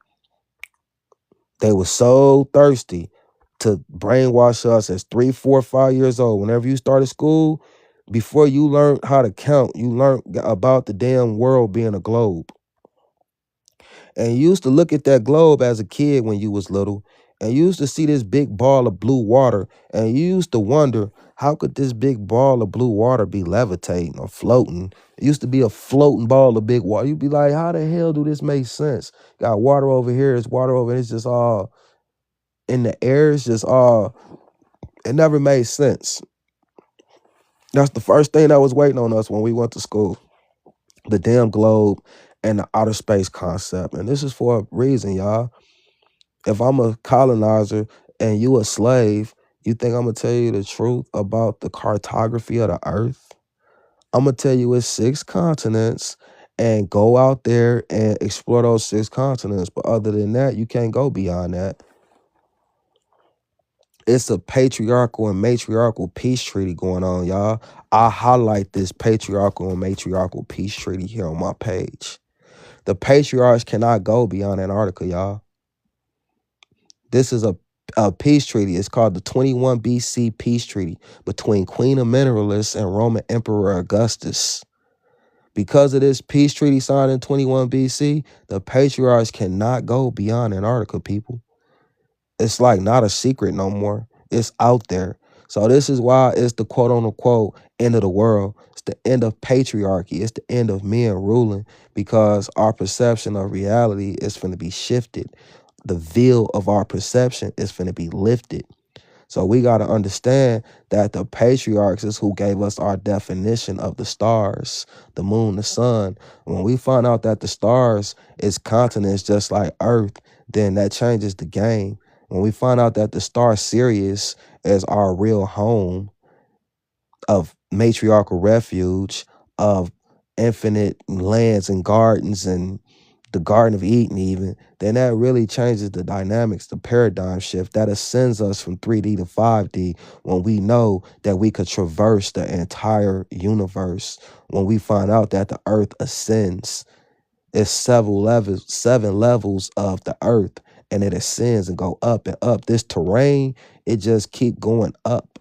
They were so thirsty to brainwash us as 3, 4, 5 years old. Whenever you started school, before you learned how to count, you learned about the damn world being a globe. And you used to look at that globe as a kid when you was little, and you used to see this big ball of blue water, and you used to wonder, how could this big ball of blue water be levitating or floating? It used to be a floating ball of big water. You'd be like, how the hell do this make sense? Got water over here, it's water over, and it's just all in the air. It's just all, it never made sense. That's the first thing that was waiting on us when we went to school. The damn globe and the outer space concept. And this is for a reason, y'all. If I'm a colonizer and you a slave, you think I'm gonna tell you the truth about the cartography of the earth? I'm gonna tell you it's 6 continents and go out there and explore those 6 continents. But other than that, you can't go beyond that. It's a patriarchal and matriarchal peace treaty going on, y'all. I highlight this patriarchal and matriarchal peace treaty here on my page. The patriarchs cannot go beyond Antarctica, y'all. This is a peace treaty. It's called the 21 BC Peace Treaty between Queen of Mineralists and Roman Emperor Augustus. Because of this peace treaty signed in 21 BC, the patriarchs cannot go beyond Antarctica, people. It's like not a secret no more. It's out there. So this is why it's the quote unquote end of the world. It's the end of patriarchy. It's the end of men ruling because our perception of reality is going to be shifted. The veil of our perception is going to be lifted. So we got to understand that the patriarchs is who gave us our definition of the stars, the moon, the sun. When we find out that the stars is continents just like Earth, then that changes the game. When we find out that the star Sirius is our real home of matriarchal refuge, of infinite lands and gardens and the Garden of Eden even, then that really changes the dynamics, the paradigm shift that ascends us from 3D to 5D when we know that we could traverse the entire universe. When we find out that the earth ascends, it's seven levels of the earth, and it ascends and go up and up. This terrain, it just keep going up.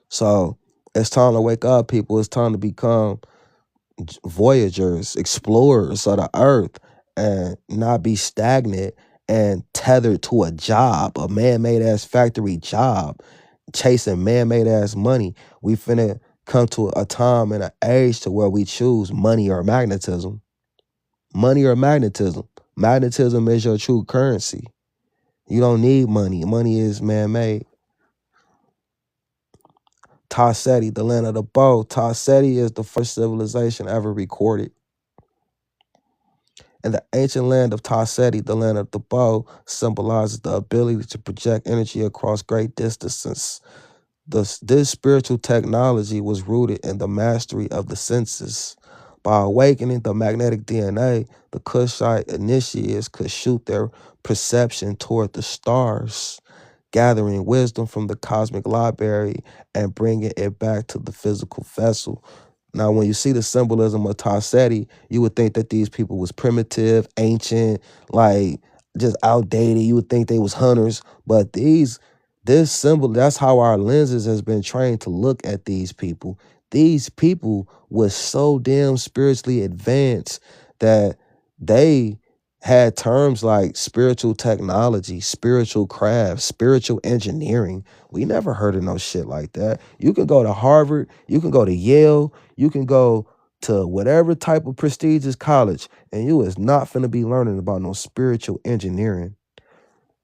So it's time to wake up, people. It's time to become voyagers, explorers of the earth, and not be stagnant and tethered to a job, a man-made ass factory job, chasing man-made ass money. We finna come to a time and an age to where we choose money or magnetism. Money or magnetism. Magnetism is your true currency. You don't need money. Money is man-made. Taseti, the land of the bow. Taseti is the first civilization ever recorded. And the ancient land of Taseti, the land of the bow, symbolizes the ability to project energy across great distances. This spiritual technology was rooted in the mastery of the senses. By awakening the magnetic DNA, the Kushite initiates could shoot their perception toward the stars, gathering wisdom from the cosmic library and bringing it back to the physical vessel. Now, when you see the symbolism of Tarseti, you would think that these people was primitive, ancient, like just outdated. You would think they was hunters, but this symbol, that's how our lenses has been trained to look at these people. These people was so damn spiritually advanced that they had terms like spiritual technology, spiritual craft, spiritual engineering. We never heard of no shit like that. You can go to Harvard, you can go to Yale, you can go to whatever type of prestigious college, and you is not finna be learning about no spiritual engineering,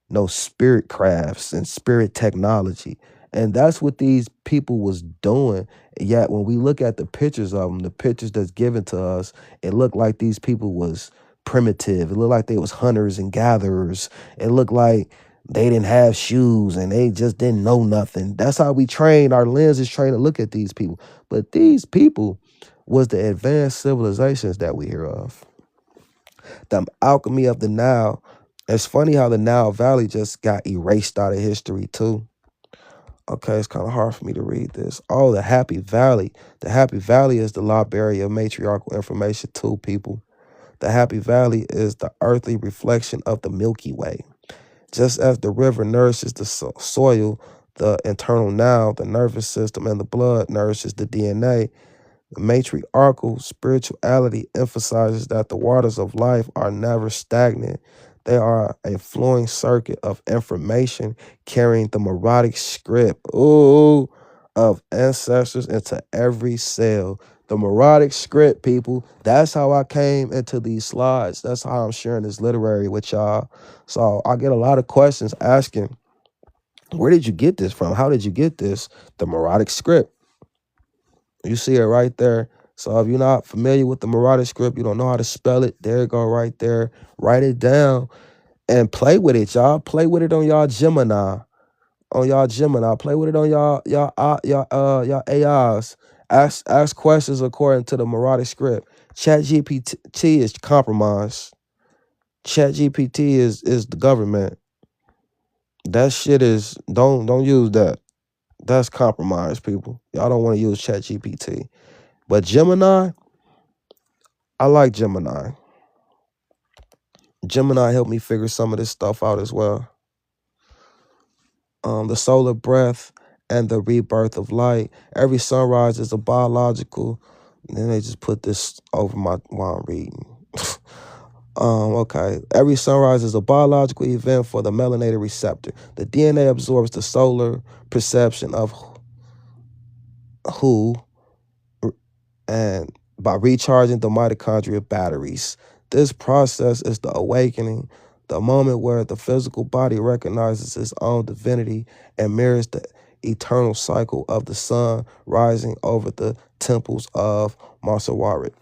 no spirit crafts and spirit technology. And that's what these people was doing. Yet when we look at the pictures of them, the pictures that's given to us, it looked like these people was primitive. It looked like they was hunters and gatherers. It looked like they didn't have shoes and they just didn't know nothing. That's how we train, our lenses train to look at these people. But these people was the advanced civilizations that we hear of. The alchemy of the Nile. It's funny how the Nile Valley just got erased out of history too. Okay, it's kind of hard for me to read this. Oh, the Happy Valley. The Happy Valley is the library of matriarchal information too, people. The Happy Valley is the earthly reflection of the Milky Way. Just as the river nourishes the soil, the internal Nile, the nervous system, and the blood nourishes the DNA. The matriarchal spirituality emphasizes that the waters of life are never stagnant. They are a flowing circuit of information carrying the melodic script of ancestors into every cell. The melodic script, people. That's how I came into these slides. That's how I'm sharing this literary with y'all. So I get a lot of questions asking, where did you get this from? How did you get this? The melodic script. You see it right there. So if you're not familiar with the melodic script, you don't know how to spell it, there you go right there. Write it down and play with it, y'all. Play with it on y'all Gemini. On y'all Gemini. Play with it on y'all AIs. Ask questions according to the melodic script. ChatGPT is compromised. ChatGPT is the government. That shit is don't use that. That's compromised, people. Y'all don't want to use ChatGPT. But Gemini, I like Gemini. Gemini helped me figure some of this stuff out as well. The solar breath and the rebirth of light. Every sunrise is a biological. And then they just put this over my while I'm reading. Okay. Every sunrise is a biological event for the melanated receptor. The DNA absorbs the solar perception of who and by recharging the mitochondria batteries. This process is the awakening, the moment where the physical body recognizes its own divinity and mirrors the eternal cycle of the sun rising over the temples of Masawarit.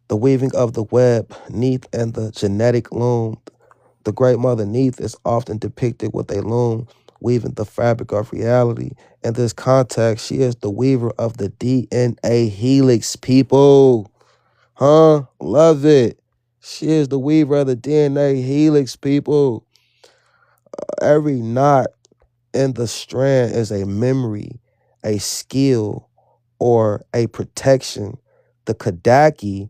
The weaving of the web, Neith, and the genetic loom. The great mother Neith is often depicted with a loom weaving the fabric of reality. In this context, she is the weaver of the DNA helix, people. Huh? Love it. She is the weaver of the DNA helix, people. Every knot in the strand is a memory, a skill, or a protection. The Kadaki,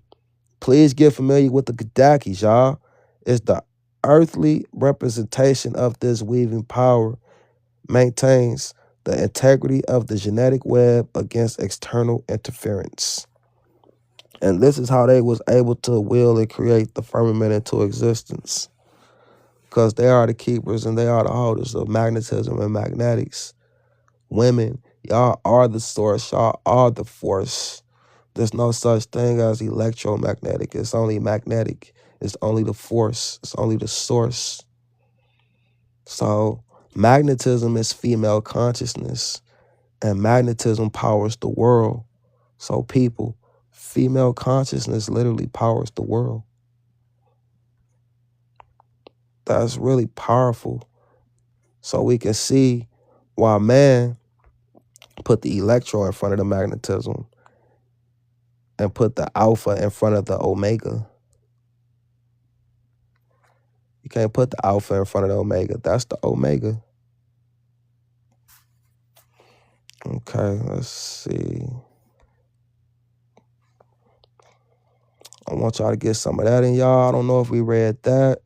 please get familiar with the Kadakis, y'all, is the earthly representation of this weaving power, maintains the integrity of the genetic web against external interference. And this is how they was able to will and create the firmament into existence. Because they are the keepers and they are the holders of magnetism and magnetics. Women, y'all are the source. Y'all are the force. There's no such thing as electromagnetic. It's only magnetic. It's only the force. It's only the source. So magnetism is female consciousness. And magnetism powers the world. So people, female consciousness literally powers the world. That's really powerful. So we can see why man put the electron in front of the magnetism and put the alpha in front of the omega. You can't put the alpha in front of the omega. That's the omega. Okay, let's see. I want y'all to get some of that in y'all. I don't know if we read that.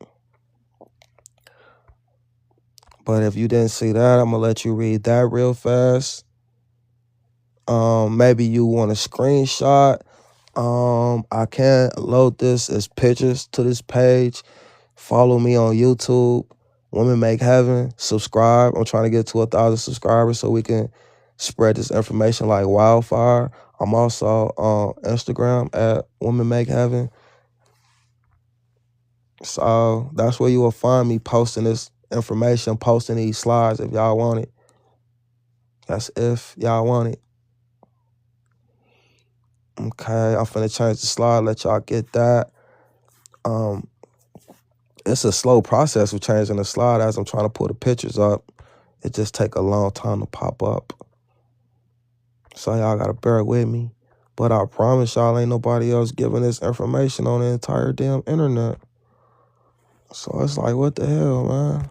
But if you didn't see that, I'm going to let you read that real fast. Maybe you want a screenshot. I can load this as pictures to this page. Follow me on YouTube, Women Make Heaven. Subscribe. I'm trying to get to 1,000 subscribers so we can spread this information like wildfire. I'm also on Instagram at Women Make Heaven. So that's where you will find me posting this information, posting these slides if y'all want it. That's if y'all want it. Okay, I'm finna change the slide, let y'all get that. It's a slow process of changing the slide as I'm trying to pull the pictures up. It just take a long time to pop up. So y'all gotta bear with me. But I promise y'all ain't nobody else giving this information on the entire damn internet. So it's like, what the hell, man?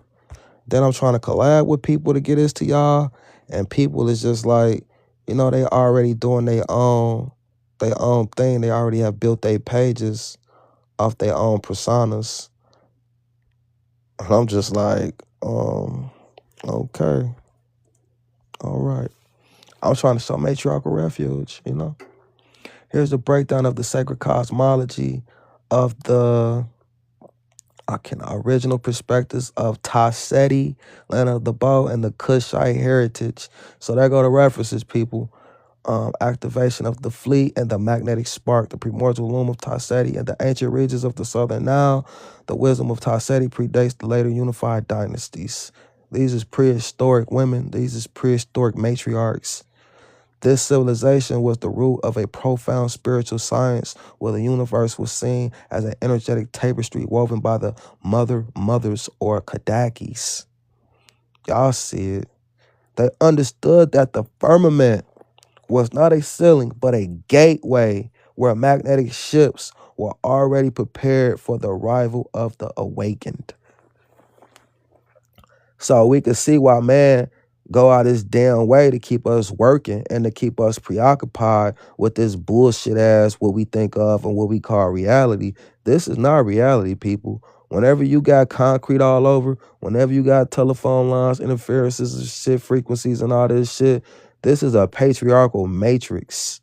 Then I'm trying to collab with people to get this to y'all. And people is just like, you know, they already doing their own thing. They already have built their pages off their own personas. And I'm just like, okay. All right. I was trying to show matriarchal refuge, you know. Here's the breakdown of the sacred cosmology of the original perspectives of Taseti, land of the bow, and the Kushite heritage. So there go the references, people. Activation of the fleet and the magnetic spark, the primordial loom of Taseti and the ancient regions of the southern Nile. The wisdom of Taseti predates the later unified dynasties. These is prehistoric women. These is prehistoric matriarchs. This civilization was the root of a profound spiritual science where the universe was seen as an energetic tapestry woven by the mothers or Kadakis. Y'all see it. They understood that the firmament was not a ceiling, but a gateway where magnetic ships were already prepared for the arrival of the awakened. So we could see why man go out his damn way to keep us working and to keep us preoccupied with this bullshit ass what we think of and what we call reality. This is not reality, people. Whenever you got concrete all over, whenever you got telephone lines, interferences, and shit, frequencies, and all this shit, this is a patriarchal matrix.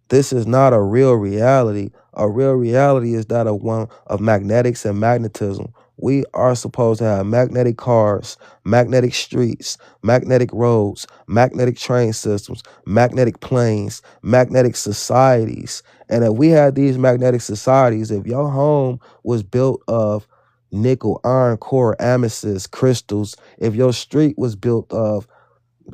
This is not a real reality. A real reality is that of one of magnetics and magnetism. We are supposed to have magnetic cars, magnetic streets, magnetic roads, magnetic train systems, magnetic planes, magnetic societies. And if we had these magnetic societies, if your home was built of nickel, iron core, amethyst, crystals, if your street was built of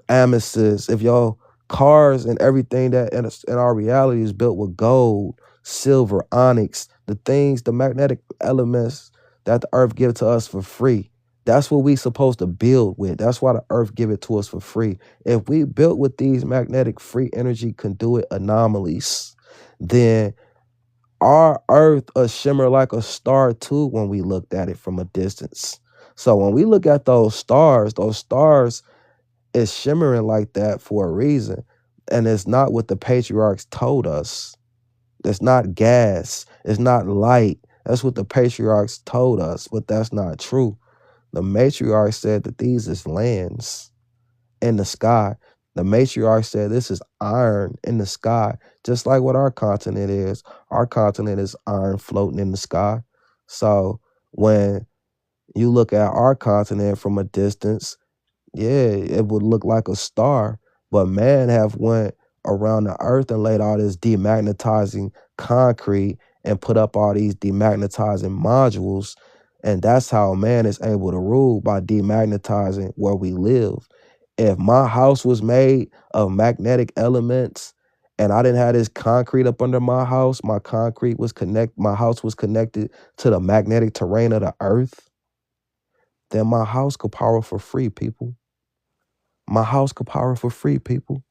amethyst, if your cars and everything that in our reality is built with gold, silver, onyx, the things, the magnetic elements that the earth gives to us for free. That's what we supposed to build with. That's why the earth give it to us for free. If we built with these magnetic free energy conduit anomalies, then Our earth a shimmer like a star too when we looked at it from a distance. So when we look at those stars is shimmering like that for a reason. And it's not what the patriarchs told us. It's not gas. It's not light. That's what the patriarchs told us, but that's not true. The matriarch said that these is lands in the sky. The matriarch said this is iron in the sky, just like what our continent is. Our continent is iron floating in the sky. So when you look at our continent from a distance, yeah, it would look like a star, but man have went around the earth and laid all this demagnetizing concrete and put up all these demagnetizing modules, and that's how man is able to rule by demagnetizing where we live. If my house was made of magnetic elements and I didn't have this concrete up under my house was connected to the magnetic terrain of the earth, then my house could power for free, people. My house could power for free, people.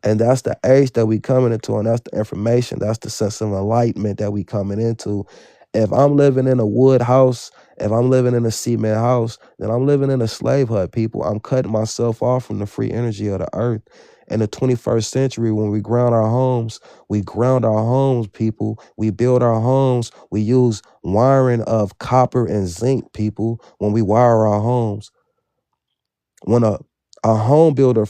And that's the age that we coming into, and that's the information, that's the sense of enlightenment that we coming into. If I'm living in a wood house, if I'm living in a cement house, then I'm living in a slave hut, people. I'm cutting myself off from the free energy of the earth. In the 21st century, when we ground our homes, people. We build our homes. We use wiring of copper and zinc, people, when we wire our homes. When a home builder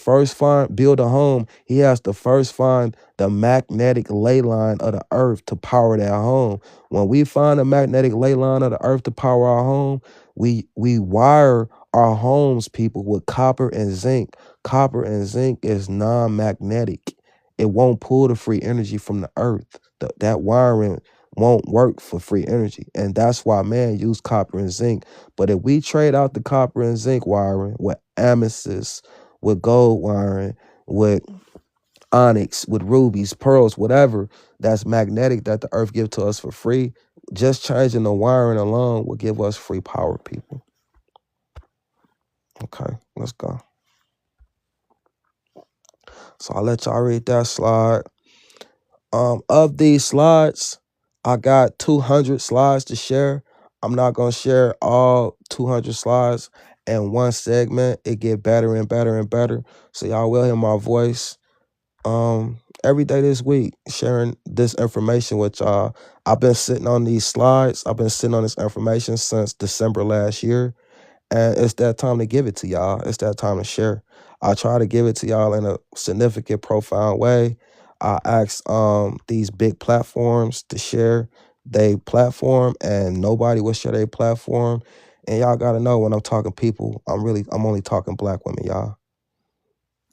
build a home, he has to first find the magnetic ley line of the earth to power that home. When we find the magnetic ley line of the earth to power our home, we wire our homes, people, with copper and zinc. Copper and zinc is non-magnetic. It won't pull the free energy from the earth. That wiring won't work for free energy. And that's why man use copper and zinc. But if we trade out the copper and zinc wiring with amethyst, with gold wiring, with onyx, with rubies, pearls, whatever that's magnetic that the earth gives to us for free, just changing the wiring alone will give us free power, people. Okay, let's go. So I'll let y'all read that slide. Of these slides, I got 200 slides to share. I'm not gonna share all 200 slides in one segment. It get better and better and better. So y'all will hear my voice every day this week, sharing this information with y'all. I've been sitting on these slides. I've been sitting on this information since December last year. And it's that time to give it to y'all. It's that time to share. I try to give it to y'all in a significant, profound way. I ask these big platforms to share their platform, and nobody will share their platform. And y'all gotta know, when I'm talking people, I'm only talking black women, y'all.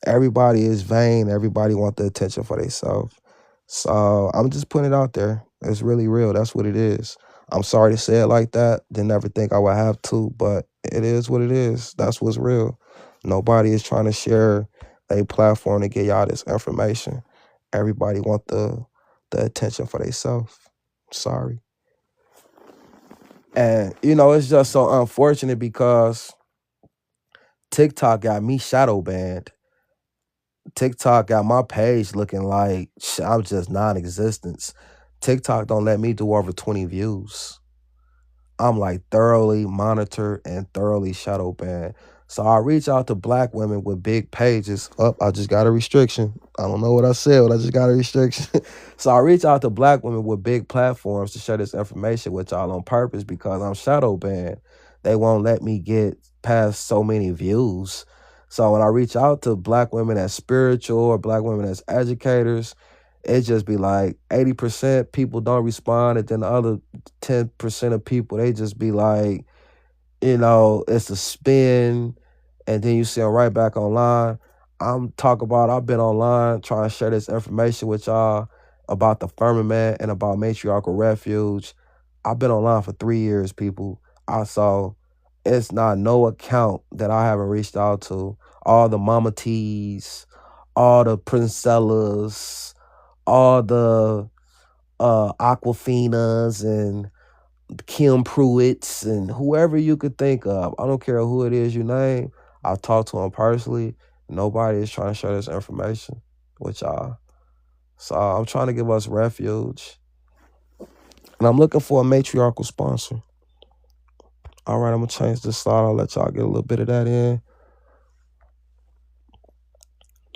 Everybody is vain. Everybody want the attention for themselves. So I'm just putting it out there. It's really real. That's what it is. I'm sorry to say it like that. Didn't ever think I would have to, but it is what it is. That's what's real. Nobody is trying to share a platform to get y'all this information. Everybody want the attention for themselves. Sorry. And it's just so unfortunate because TikTok got me shadow banned. TikTok got my page looking like I'm just non-existence. TikTok don't let me do over 20 views. I'm like thoroughly monitored and thoroughly shadow banned. So I reach out to black women with big pages. I just got a restriction. I don't know what I said, but I just got a restriction. So I reach out to black women with big platforms to share this information with y'all on purpose because I'm shadow banned. They won't let me get past so many views. So when I reach out to black women as spiritual or black women as educators, it just be like 80% people don't respond, and then the other 10% of people, they just be like, it's a spin, and then you see them right back online. I've been online trying to share this information with y'all about the firmament and about matriarchal refuge. I've been online for 3 years, people. I saw it's not no account that I haven't reached out to. All the Mama T's, all the Princellas, all the Aquafinas and Kim Pruitts and whoever you could think of. I don't care who it is you name. I've talked to them personally. Nobody is trying to share this information with y'all. So I'm trying to give us refuge. And I'm looking for a matriarchal sponsor. All right, I'm going to change this slide. I'll let y'all get a little bit of that in.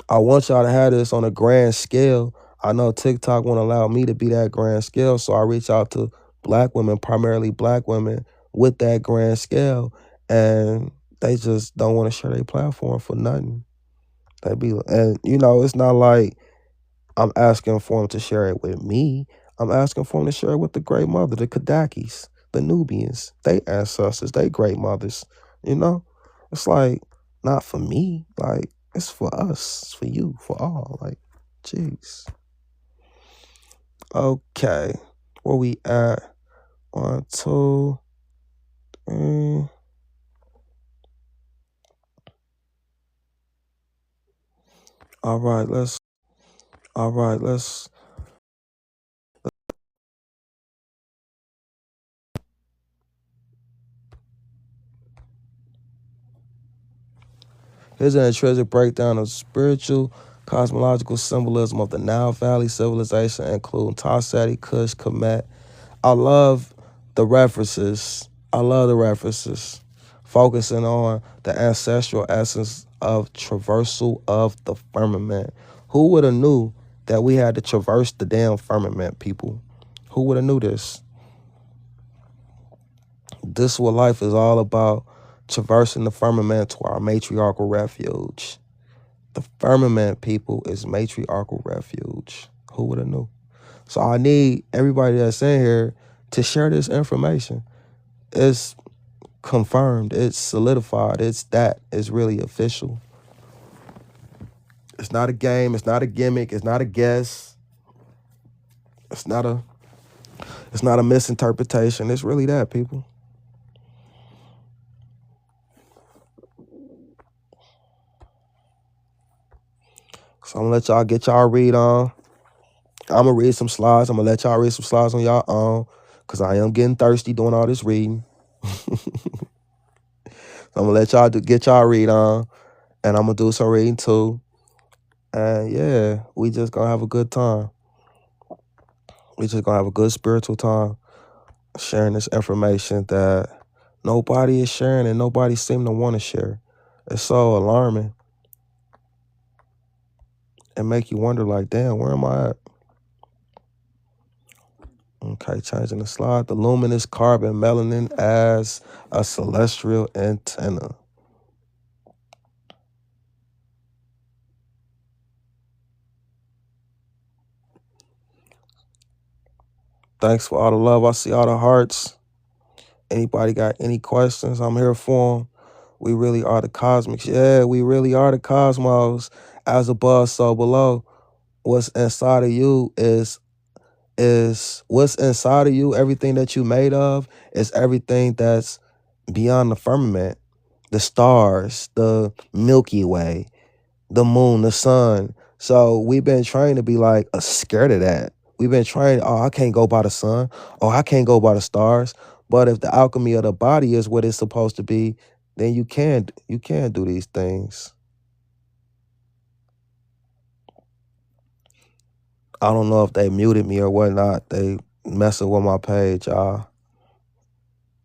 I want y'all to have this on a grand scale. I know TikTok won't allow me to be that grand scale, so I reach out to black women, primarily black women, with that grand scale, and they just don't want to share their platform for nothing. They be, and you know, it's not like I'm asking for them to share it with me. I'm asking for them to share it with the great mother, the Candace'S, the Nubians, they ancestors, they great mothers. You know, it's like not for me, like it's for us, it's for you, for all. Like, jeez. Okay, where we at? 1, 2, 3. All right, let's. All right, let's. Here's an intrinsic breakdown of spiritual, cosmological symbolism of the Nile Valley civilization, including Tasseti, Kush, Kemet. I love the references. I love the references. Focusing on the ancestral essence of traversal of the firmament. Who would have knew that we had to traverse the damn firmament, people? Who would have knew this? This is what life is all about, traversing the firmament to our matriarchal refuge. The firmament, people, is matriarchal refuge. Who would have knew? So I need everybody that's in here to share this information. It's confirmed. It's solidified. It's really official. It's not a game. It's not a gimmick. It's not a guess. It's not a misinterpretation. It's really that, people. So I'm gonna let y'all get y'all read on. I'm gonna read some slides. I'm gonna let y'all read some slides on y'all own, cause I am getting thirsty doing all this reading. So I'm gonna let y'all get y'all read on, and I'm gonna do some reading too. And yeah, we just gonna have a good time. We just gonna have a good spiritual time sharing this information that nobody is sharing and nobody seem to want to share. It's so alarming. And make you wonder, like, damn, where am I at? Okay, changing the slide. The luminous carbon melanin as a celestial antenna. Thanks for all the love. I see all the hearts. Anybody got any questions? I'm here for them. We really are the cosmics. Yeah, we really are the cosmos. As above, so below. What's inside of you is what's inside of you, everything that you made of, is everything that's beyond the firmament, the stars, the Milky Way, the moon, the sun. So we've been trained to be like scared of that. We've been trained, oh, I can't go by the sun. Oh, I can't go by the stars. But if the alchemy of the body is what it's supposed to be, then you can do these things. I don't know if they muted me or whatnot. They messing with my page, y'all.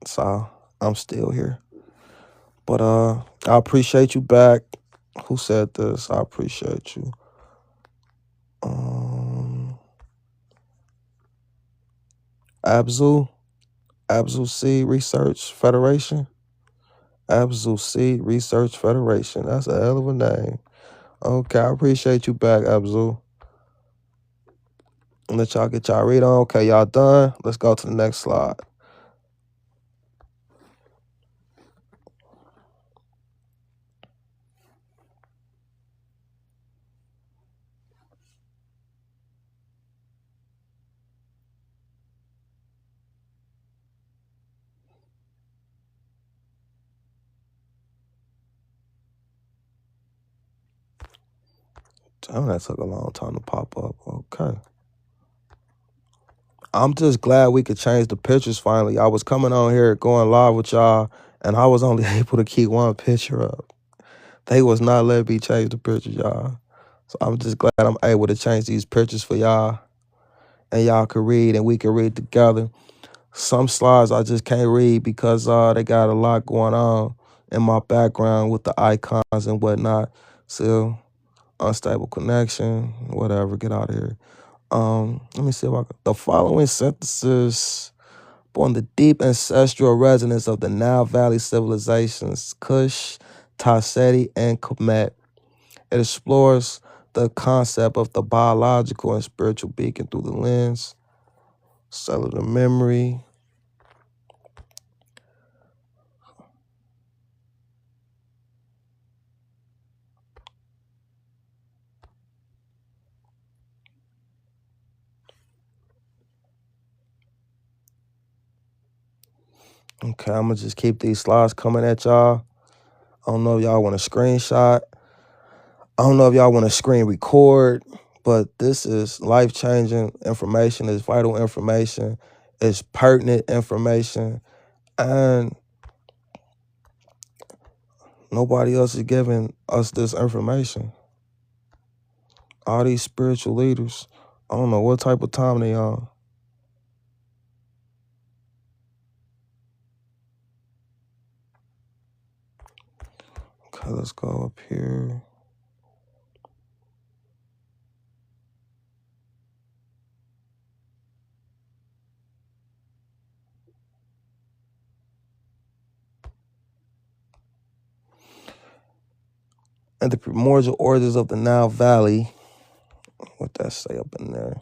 So I'm still here. But I appreciate you back. Who said this? I appreciate you. Abzu Seed Research Federation. Abzu Seed Research Federation. That's a hell of a name. Okay, I appreciate you back, Abzu. And let y'all get y'all read on. Okay, y'all done. Let's go to the next slide. Damn, that took a long time to pop up. Okay. I'm just glad we could change the pictures finally. I was coming on here going live with y'all, and I was only able to keep one picture up. They was not letting me change the pictures, y'all. So I'm just glad I'm able to change these pictures for y'all, and y'all can read and we can read together. Some slides I just can't read because they got a lot going on in my background with the icons and whatnot. So unstable connection, whatever, get out of here. Let me see if I can. The following synthesis on the deep ancestral resonance of the Nile Valley civilizations, Kush, Tasseti, and Kemet. It explores the concept of the biological and spiritual beacon through the lens, cellular memory. Okay, I'm gonna just keep these slides coming at y'all. I don't know if y'all want to screenshot. I don't know if y'all want to screen record, but this is life-changing information. It's vital information. It's pertinent information. And nobody else is giving us this information. All these spiritual leaders, I don't know what type of time they on. Okay, let's go up here. And the primordial origins of the Nile Valley, what that say up in there?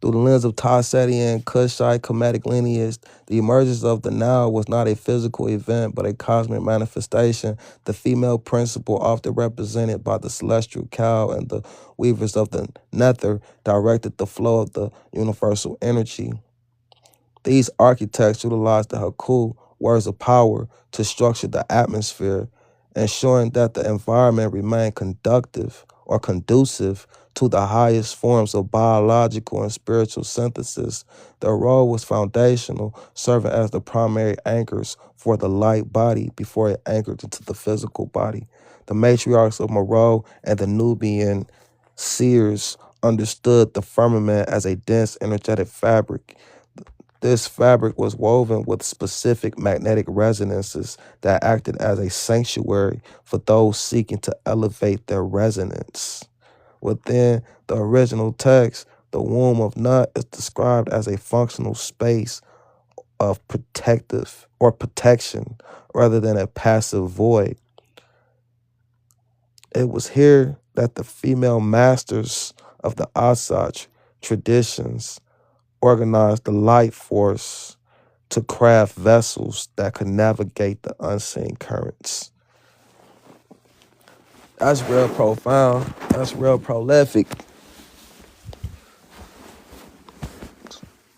Through the lens of Tasseti and Kushite Kemetic lineage, the emergence of the Nile was not a physical event, but a cosmic manifestation. The female principle, often represented by the celestial cow and the weavers of the nether, directed the flow of the universal energy. These architects utilized the Haku, words of power, to structure the atmosphere, ensuring that the environment remained conducive to the highest forms of biological and spiritual synthesis. Their role was foundational, serving as the primary anchors for the light body before it anchored into the physical body. The matriarchs of Meroe and the Nubian seers understood the firmament as a dense, energetic fabric. This fabric was woven with specific magnetic resonances that acted as a sanctuary for those seeking to elevate their resonance. Within the original text, the womb of Nut is described as a functional space of protection rather than a passive void. It was here that the female masters of the Asach traditions organized the life force to craft vessels that could navigate the unseen currents. That's real profound. That's real prolific.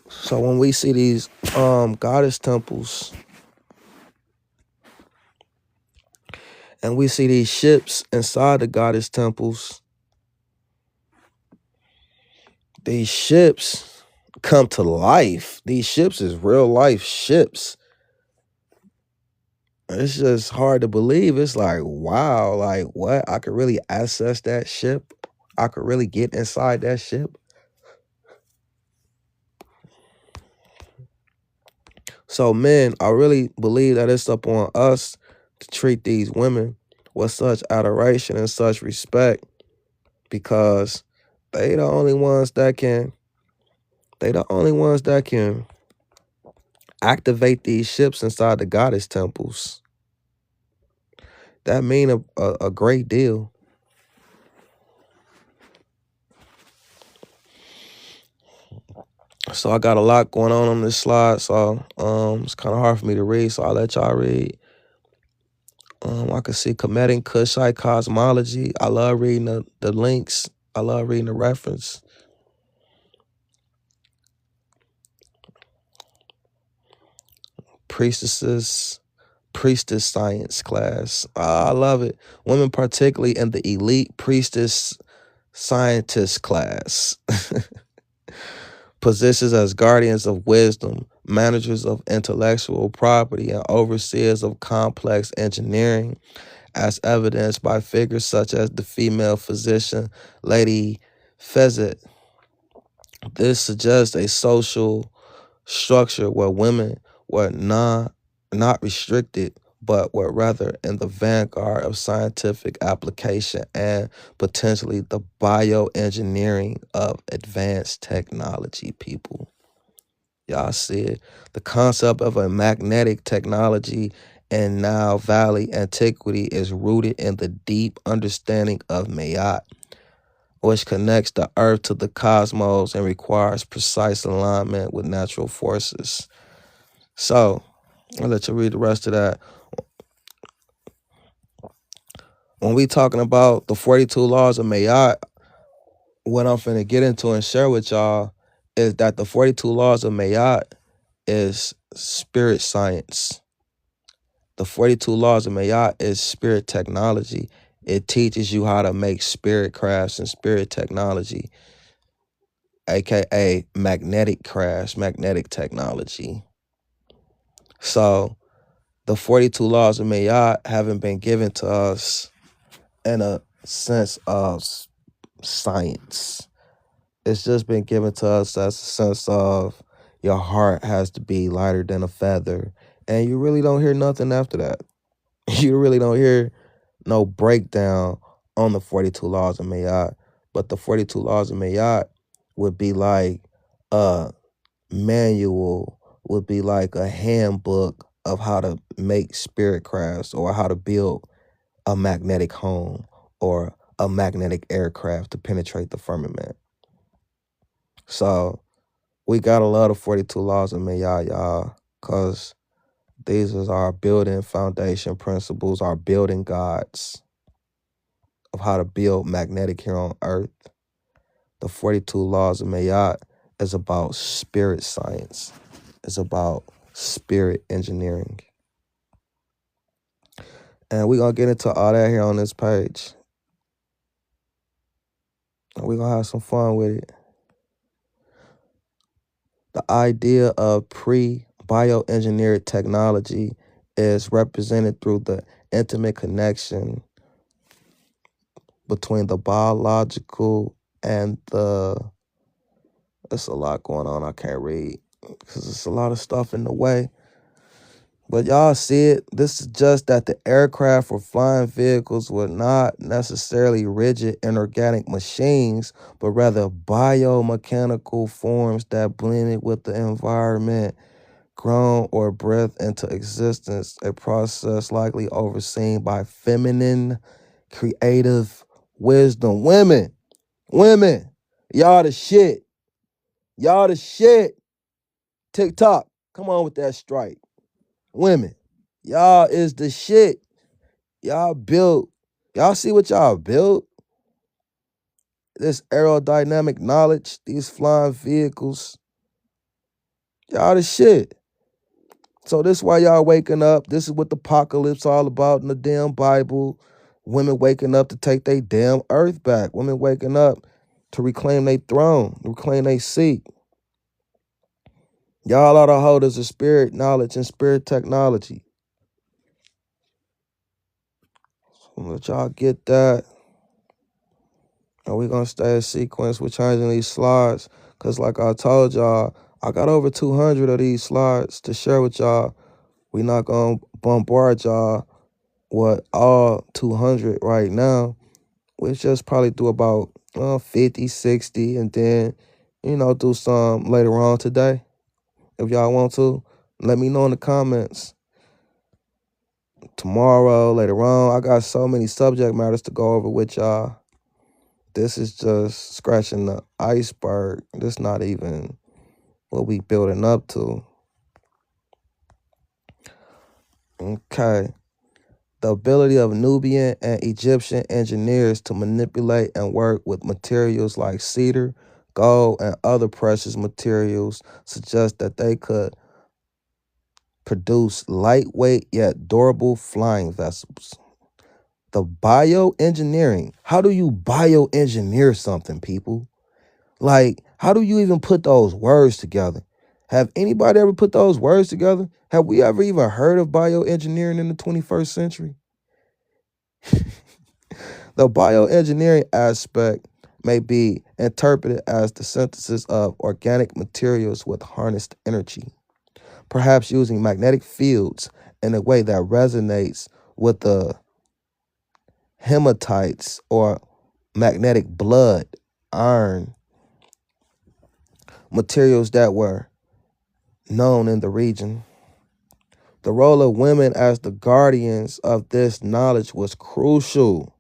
So when we see these goddess temples and we see these ships inside the goddess temples, these ships come to life. These ships is real life ships. It's just hard to believe. It's like, wow, like what? I could really access that ship. I could really get inside that ship. So men, I really believe that it's up on us to treat these women with such adoration and such respect, because they the only ones that can activate these ships inside the goddess temples. That mean a great deal. So I got a lot going on this slide, so it's kind of hard for me to read, so I'll let y'all read. I can see Kemetic Kushite cosmology. I love reading the links. I love reading the reference. Priestess science class. I love it. Women, particularly in the elite priestess scientist class. Positions as guardians of wisdom, managers of intellectual property, and overseers of complex engineering, as evidenced by figures such as the female physician, Lady Fezet. This suggests a social structure where women were not restricted, but were rather in the vanguard of scientific application and potentially the bioengineering of advanced technology, people. Y'all see it. The concept of a magnetic technology in Nile Valley antiquity is rooted in the deep understanding of Mayat, which connects the earth to the cosmos and requires precise alignment with natural forces. So, I'll let you read the rest of that. When we talking about the 42 laws of Mayat, what I'm finna get into and share with y'all is that the 42 laws of Mayat is spirit science. The 42 laws of Mayat is spirit technology. It teaches you how to make spirit crafts and spirit technology, aka magnetic crafts, magnetic technology. So the 42 laws of Mayat haven't been given to us in a sense of science. It's just been given to us as a sense of your heart has to be lighter than a feather. And you really don't hear nothing after that. You really don't hear no breakdown on the 42 laws of Mayat. But the 42 laws of Mayat would be like a manual, would be like a handbook of how to make spirit crafts or how to build a magnetic home or a magnetic aircraft to penetrate the firmament. So we got a lot of 42 laws of Mayat, y'all, because these is our building foundation principles, our building gods of how to build magnetic here on Earth. The 42 laws of Mayat is about spirit science. It's about spirit engineering. And we're going to get into all that here on this page. And we're going to have some fun with it. The idea of pre-bioengineered technology is represented through the intimate connection between the biological and the... There's a lot going on I can't read because there's a lot of stuff in the way. But y'all see it. This is just that the aircraft or flying vehicles were not necessarily rigid inorganic machines, but rather biomechanical forms that blended with the environment, grown or breathed into existence, a process likely overseen by feminine creative wisdom. Women, y'all the shit. Y'all the shit. TikTok, come on with that strike. Women, y'all is the shit. Y'all built. Y'all see what y'all built? This aerodynamic knowledge, these flying vehicles. Y'all the shit. So this is why y'all waking up. This is what the apocalypse all about in the damn Bible. Women waking up to take their damn earth back. Women waking up to reclaim their throne, reclaim their seat. Y'all are the holders of spirit knowledge and spirit technology. So let y'all get that. And we're going to stay in sequence with changing these slides. Because like I told y'all, I got over 200 of these slides to share with y'all. We're not going to bombard y'all with all 200 right now. We just probably do about 50, 60, and then, do some later on today. If y'all want to, let me know in the comments. Tomorrow, later on, I got so many subject matters to go over with y'all. This is just scratching the iceberg. This not even what we building up to. Okay. The ability of Nubian and Egyptian engineers to manipulate and work with materials like cedar, gold, and other precious materials suggests that they could produce lightweight yet durable flying vessels. The bioengineering. How do you bioengineer something, people? Like, how do you even put those words together? Have anybody ever put those words together? Have we ever even heard of bioengineering in the 21st century? The bioengineering aspect may be interpreted as the synthesis of organic materials with harnessed energy, perhaps using magnetic fields in a way that resonates with the hematites or magnetic blood, iron, materials that were known in the region. The role of women as the guardians of this knowledge was crucial,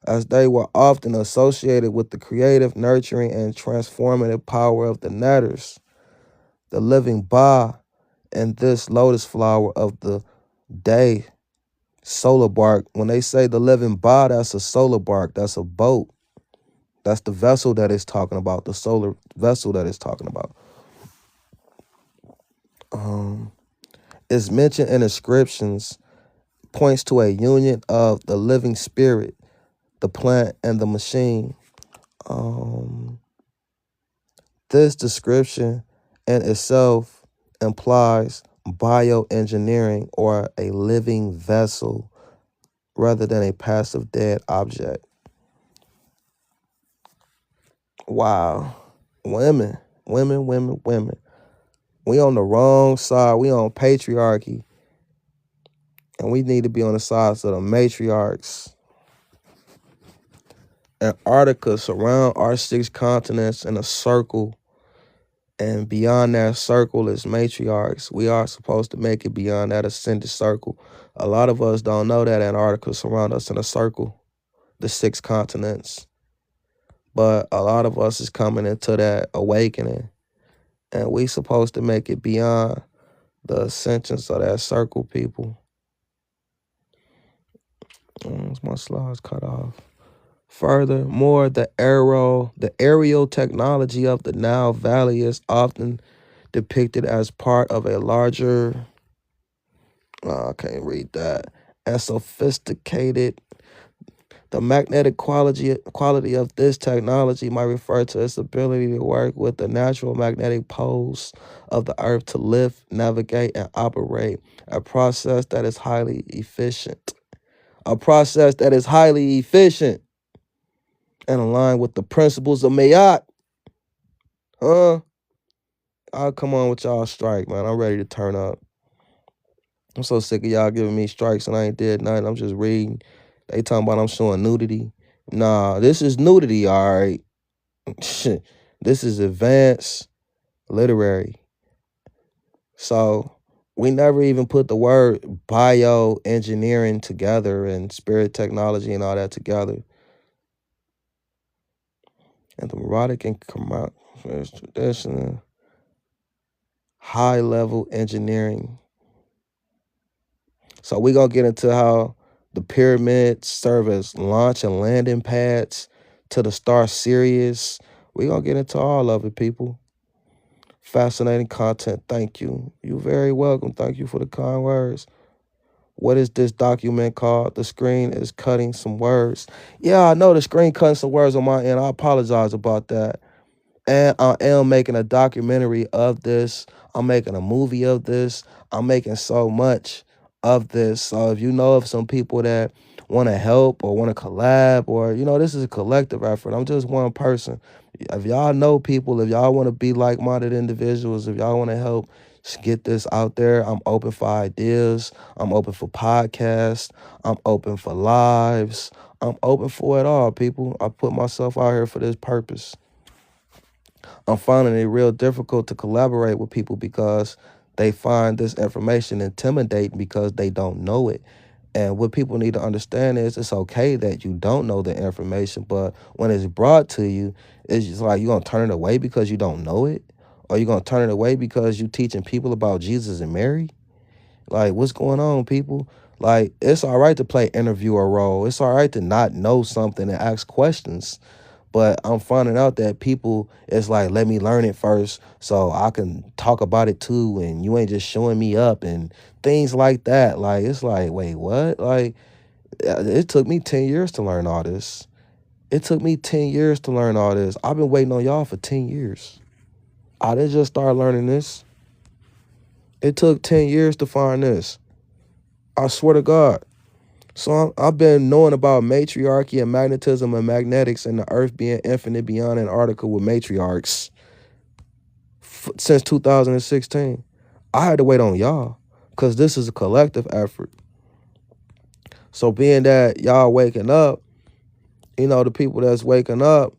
as they were often associated with the creative, nurturing, and transformative power of the netters, the living Ba, and this lotus flower of the day, solar bark. When they say the living Ba, that's a solar bark, that's a boat. That's the vessel that it's talking about, the solar vessel that it's talking about. It's mentioned in inscriptions, points to a union of the living spirit, the plant, and the machine. This description in itself implies bioengineering, or a living vessel rather than a passive dead object. Wow. Women, women, women, women. We on the wrong side. We on patriarchy. And we need to be on the sides of the matriarchs. Antarctica surround our 6 continents in a circle, and beyond that circle is matriarchs. We are supposed to make it beyond that ascended circle. A lot of us don't know that Antarctica surround us in a circle, the 6 continents. But a lot of us is coming into that awakening, and we supposed to make it beyond the ascensions of that circle, people. My slides cut off. Furthermore, the aerial technology of the Nile Valley is often depicted as part of a larger, I can't read that, and sophisticated. The magnetic quality of this technology might refer to its ability to work with the natural magnetic poles of the earth to lift, navigate, and operate, a process that is highly efficient. A process that is highly efficient and aligned with the principles of Mayat. I'll come on with y'all strike, man. I'm ready to turn up. I'm so sick of y'all giving me strikes and I ain't did nothing. I'm just reading. They talking about I'm showing nudity. Nah, this is nudity, all right. This is advanced literary. So we never even put the word bioengineering together and spirit technology and all that together. And the erotic and tradition, high-level engineering. So we're going to get into how the pyramids serve as launch and landing pads to the star Sirius. We're going to get into all of it, people. Fascinating content. Thank you. You're very welcome. Thank you for the kind words. What is this document called? The screen is cutting some words. Yeah, I know the screen cutting some words on my end. I apologize about that. And I am making a documentary of this. I'm making a movie of this. I'm making so much of this. So if you know of some people that want to help or want to collab, or, this is a collective effort. I'm just one person. If y'all know people, if y'all want to be like-minded individuals, if y'all want to help get this out there, I'm open for ideas. I'm open for podcasts. I'm open for lives. I'm open for it all, people. I put myself out here for this purpose. I'm finding it real difficult to collaborate with people because they find this information intimidating because they don't know it. And what people need to understand is it's okay that you don't know the information, but when it's brought to you, it's just like, you're going to turn it away because you don't know it? Or you're going to turn it away because you're teaching people about Jesus and Mary? Like, what's going on, people? Like, it's all right to play interviewer role. It's all right to not know something and ask questions. But I'm finding out that people, it's like, let me learn it first so I can talk about it too, and you ain't just showing me up and things like that. Like, it's like, wait, what? Like, it took me 10 years to learn all this. It took me 10 years to learn all this. I've been waiting on y'all for 10 years. I didn't just start learning this. It took 10 years to find this. I swear to God. So I've been knowing about matriarchy and magnetism and magnetics and the earth being infinite beyond an article with matriarchs since 2016. I had to wait on y'all because this is a collective effort. So being that y'all waking up, the people that's waking up,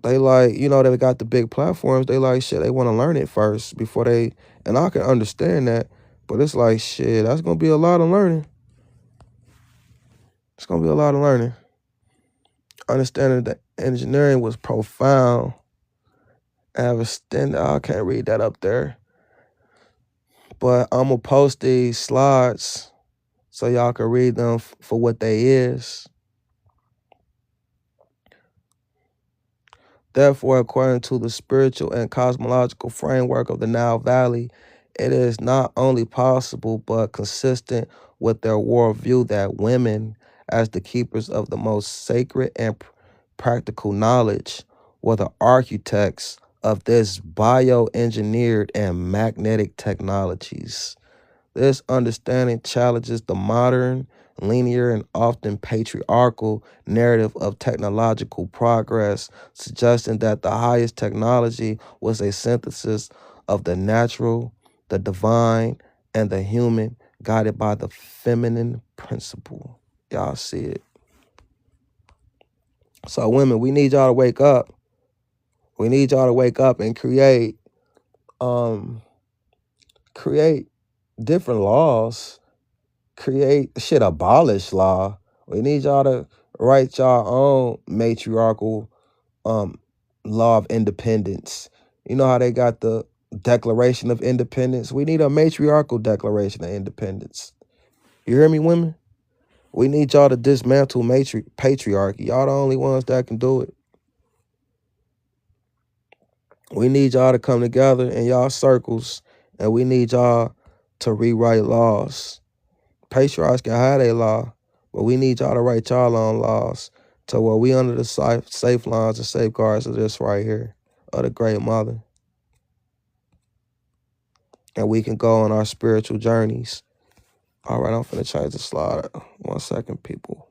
they like, they got the big platforms. They like, shit, they want to learn it first before they, and I can understand that, but it's like, shit, that's going to be a lot of learning. It's going to be a lot of learning. Understanding that engineering was profound. I have a stand, I can't read that up there, but I'm going to post these slides so y'all can read them for what they is. Therefore, according to the spiritual and cosmological framework of the Nile Valley, it is not only possible but consistent with their worldview that women, as the keepers of the most sacred and practical knowledge, were the architects of this bioengineered and magnetic technologies. This understanding challenges the modern, linear, and often patriarchal narrative of technological progress, suggesting that the highest technology was a synthesis of the natural, the divine, and the human, guided by the feminine principle. Y'all see it. So women, we need y'all to wake up. We need y'all to wake up and create different laws. Abolish law. We need y'all to write y'all own matriarchal law of independence. You know how they got the Declaration of Independence? We need a matriarchal Declaration of Independence. You hear me, women? We need y'all to dismantle patriarchy. Y'all the only ones that can do it. We need y'all to come together in y'all circles, and we need y'all to rewrite laws. Patriarchs can have their law, but we need y'all to write y'all own laws to where we under the safe lines and safeguards of this right here, of the Great Mother. And we can go on our spiritual journeys. All right, I'm finna change the slide. 1 second, people.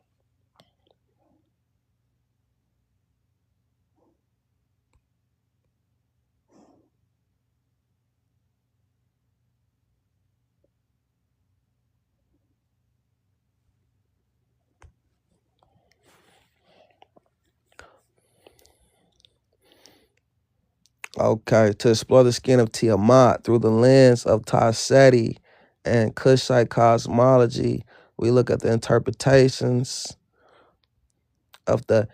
Okay, to explore the skin of Tiamat through the lens of Tasseti and Kushite cosmology, we look at the interpretations of the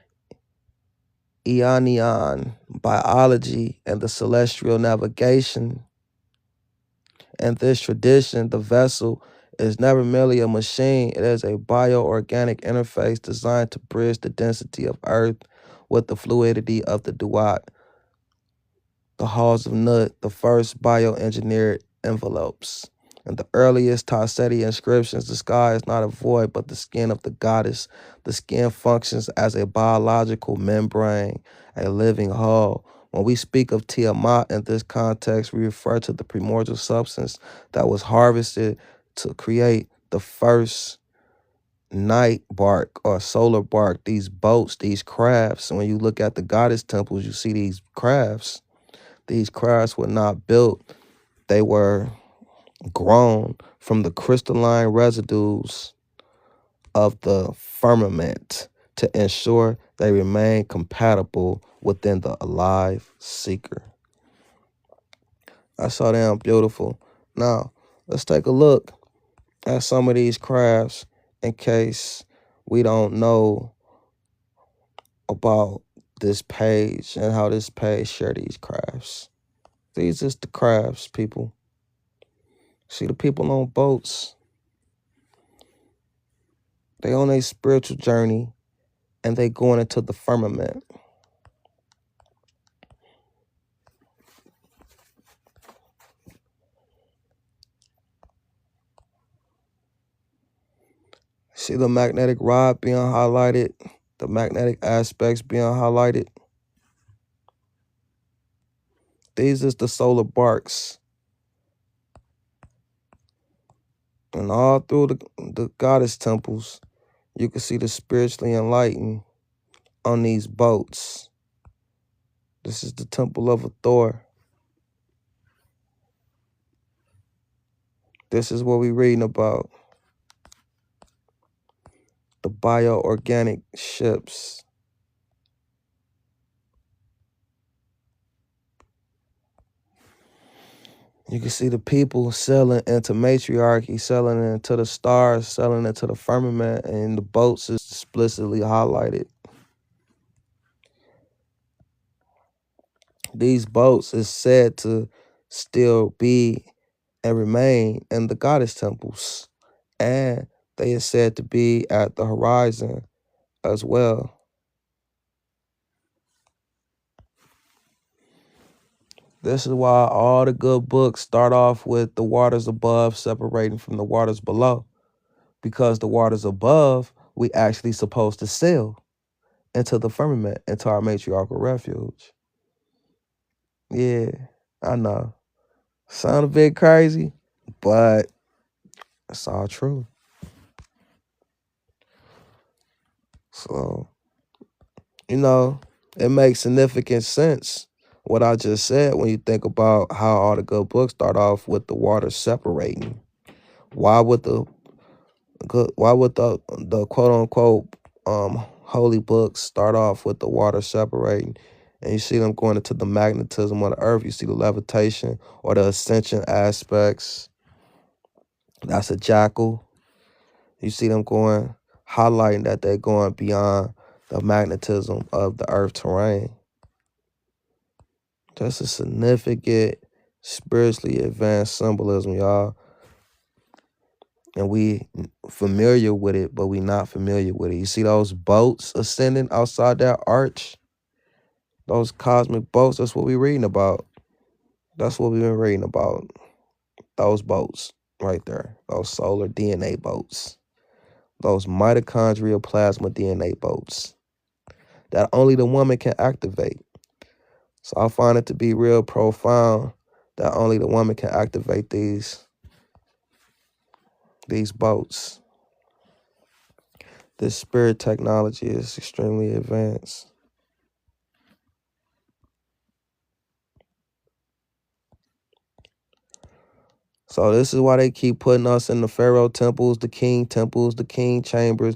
Ionian biology and the celestial navigation. In this tradition, the vessel is never merely a machine, it is a bioorganic interface designed to bridge the density of Earth with the fluidity of the Duat. The halls of Nut, the first bioengineered envelopes. In the earliest Tasseti inscriptions, the sky is not a void but the skin of the goddess. The skin functions as a biological membrane, a living hull. When we speak of Tiamat in this context, we refer to the primordial substance that was harvested to create the first night bark or solar bark, these boats, these crafts. When you look at the goddess temples, you see these crafts. These crafts were not built, they were grown from the crystalline residues of the firmament to ensure they remain compatible within the alive seeker. That's so damn beautiful. Now, let's take a look at some of these crafts in case we don't know about this page and how this page share these crafts. These is the crafts, people. See the people on boats. They on a spiritual journey and they going into the firmament. See the magnetic rod being highlighted, the magnetic aspects being highlighted. These is the solar barks. And all through the goddess temples, you can see the spiritually enlightened on these boats. This is the temple of Thor. This is what we're reading about. The bioorganic ships. You can see the people sailing into matriarchy, sailing into the stars, sailing into the firmament, and the boats is explicitly highlighted. These boats is said to still be and remain in the goddess temples, and they are said to be at the horizon as well. This is why all the good books start off with the waters above separating from the waters below, because the waters above we actually supposed to sail into the firmament, into our matriarchal refuge. Yeah, I know. Sound a bit crazy, but it's all true. So, it makes significant sense what I just said when you think about how all the good books start off with the water separating. Why would the quote unquote holy books start off with the water separating? And you see them going into the magnetism of the earth. You see the levitation or the ascension aspects. That's a jackal. You see them going, highlighting that they're going beyond the magnetism of the earth terrain. That's a significant, spiritually advanced symbolism, y'all. And we familiar with it, but we not familiar with it. You see those boats ascending outside that arch? Those cosmic boats, that's what we reading about. That's what we've been reading about. Those boats right there. Those solar DNA boats. Those mitochondrial plasma DNA boats that only the woman can activate. So I find it to be real profound that only the woman can activate these boats. This spirit technology is extremely advanced. So this is why they keep putting us in the pharaoh temples, the king chambers.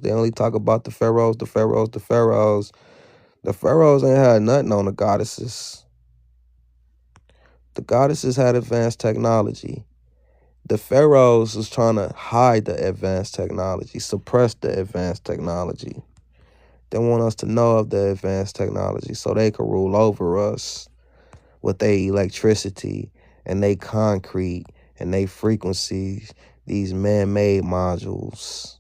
They only talk about the pharaohs, the pharaohs, the pharaohs. The pharaohs ain't had nothing on the goddesses. The goddesses had advanced technology. The pharaohs was trying to hide the advanced technology, suppress the advanced technology. They want us to know of the advanced technology so they could rule over us with their electricity and their concrete and their frequencies, these man-made modules.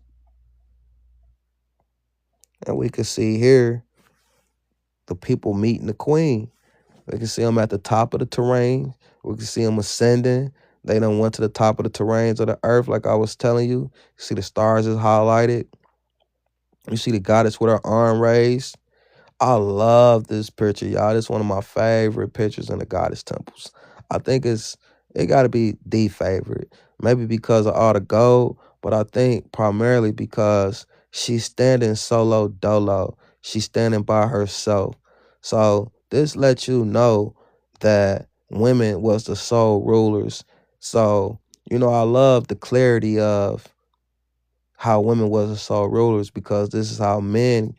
And we can see here the people meeting the queen. We can see them at the top of the terrain. We can see them ascending. They done went to the top of the terrains of the earth, like I was telling you. You see the stars is highlighted. You see the goddess with her arm raised. I love this picture, y'all. This is one of my favorite pictures in the goddess temples. I think it got to be the favorite. Maybe because of all the gold, but I think primarily because she's standing solo dolo. She's standing by herself. So this lets you know that women was the sole rulers. So, I love the clarity of how women was the sole rulers, because this is how men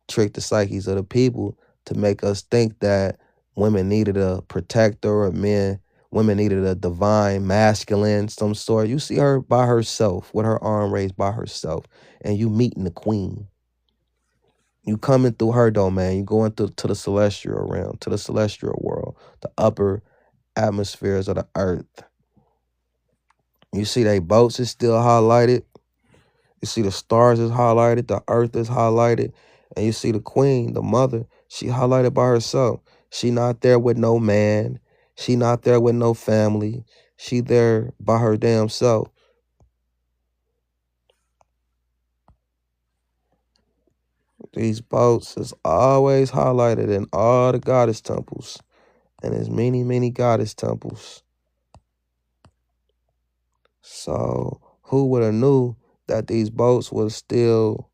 trick the psyches of the people to make us think that women needed a protector, or women needed a divine masculine some sort. You see her by herself with her arm raised by herself, and you meeting the queen. You coming through her domain. You going to the celestial realm, to the celestial world, the upper atmospheres of the earth. You see they boats is still highlighted. You see the stars is highlighted, the earth is highlighted, and you see the queen, the mother, she highlighted by herself. She not there with no man. She not there with no family. She there by her damn self. These boats is always highlighted in all the goddess temples. And there's many, many goddess temples. So Who would have knew that these boats was still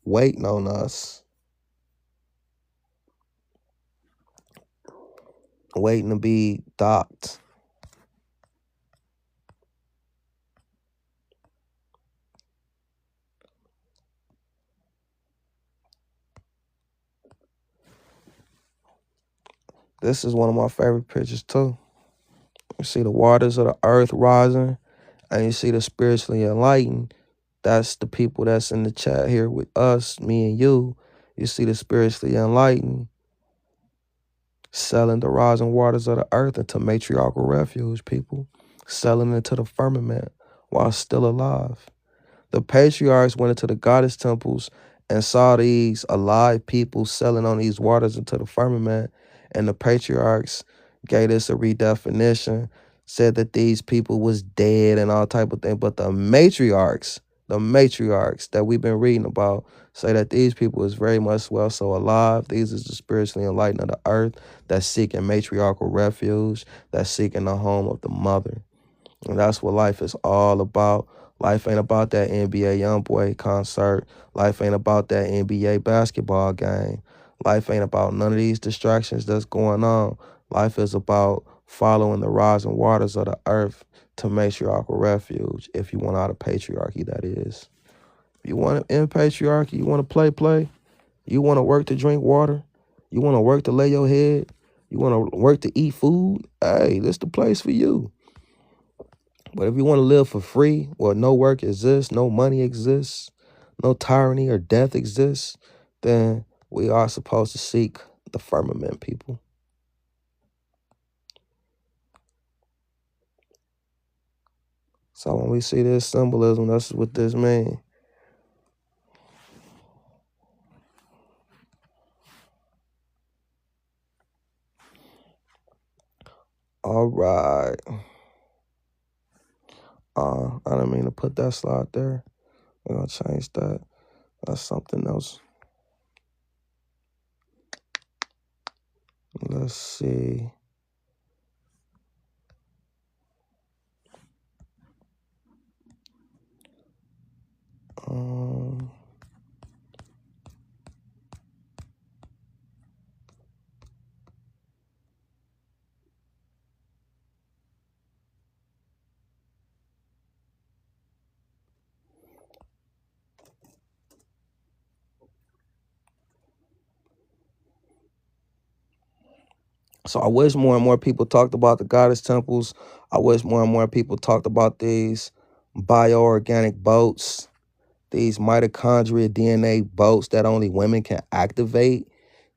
waiting on us, waiting to be docked? This is one of my favorite pictures too. You see the waters of the earth rising, and you see the spiritually enlightened. That's the people that's in the chat here with us, me and you. You see the spiritually enlightened selling the rising waters of the earth into matriarchal refuge, people. Selling into the firmament while still alive. The patriarchs went into the goddess temples and saw these alive people selling on these waters into the firmament. And the patriarchs gave this a redefinition, said that these people was dead and all type of thing. But the matriarchs that we've been reading about, say that these people is very much well so alive. These is the spiritually enlightened of the earth that's seeking matriarchal refuge, that's seeking the home of the mother. And that's what life is all about. Life ain't about that NBA Youngboy concert. Life ain't about that NBA basketball game. Life ain't about none of these distractions that's going on. Life is about following the rising waters of the earth to matriarchal refuge. If you want out of patriarchy, that is. If you want to end patriarchy, you want to play. You want to work to drink water. You want to work to lay your head. You want to work to eat food. Hey, this the place for you. But if you want to live for free, where no work exists, no money exists, no tyranny or death exists, then we are supposed to seek the firmament, people. So when we see this symbolism, that's what this means. All right. I didn't mean to put that slide there. We're going to change that. That's something else. Let's see. So I wish more and more people talked about the goddess temples. I wish more and more people talked about these bioorganic boats, these mitochondria DNA boats that only women can activate.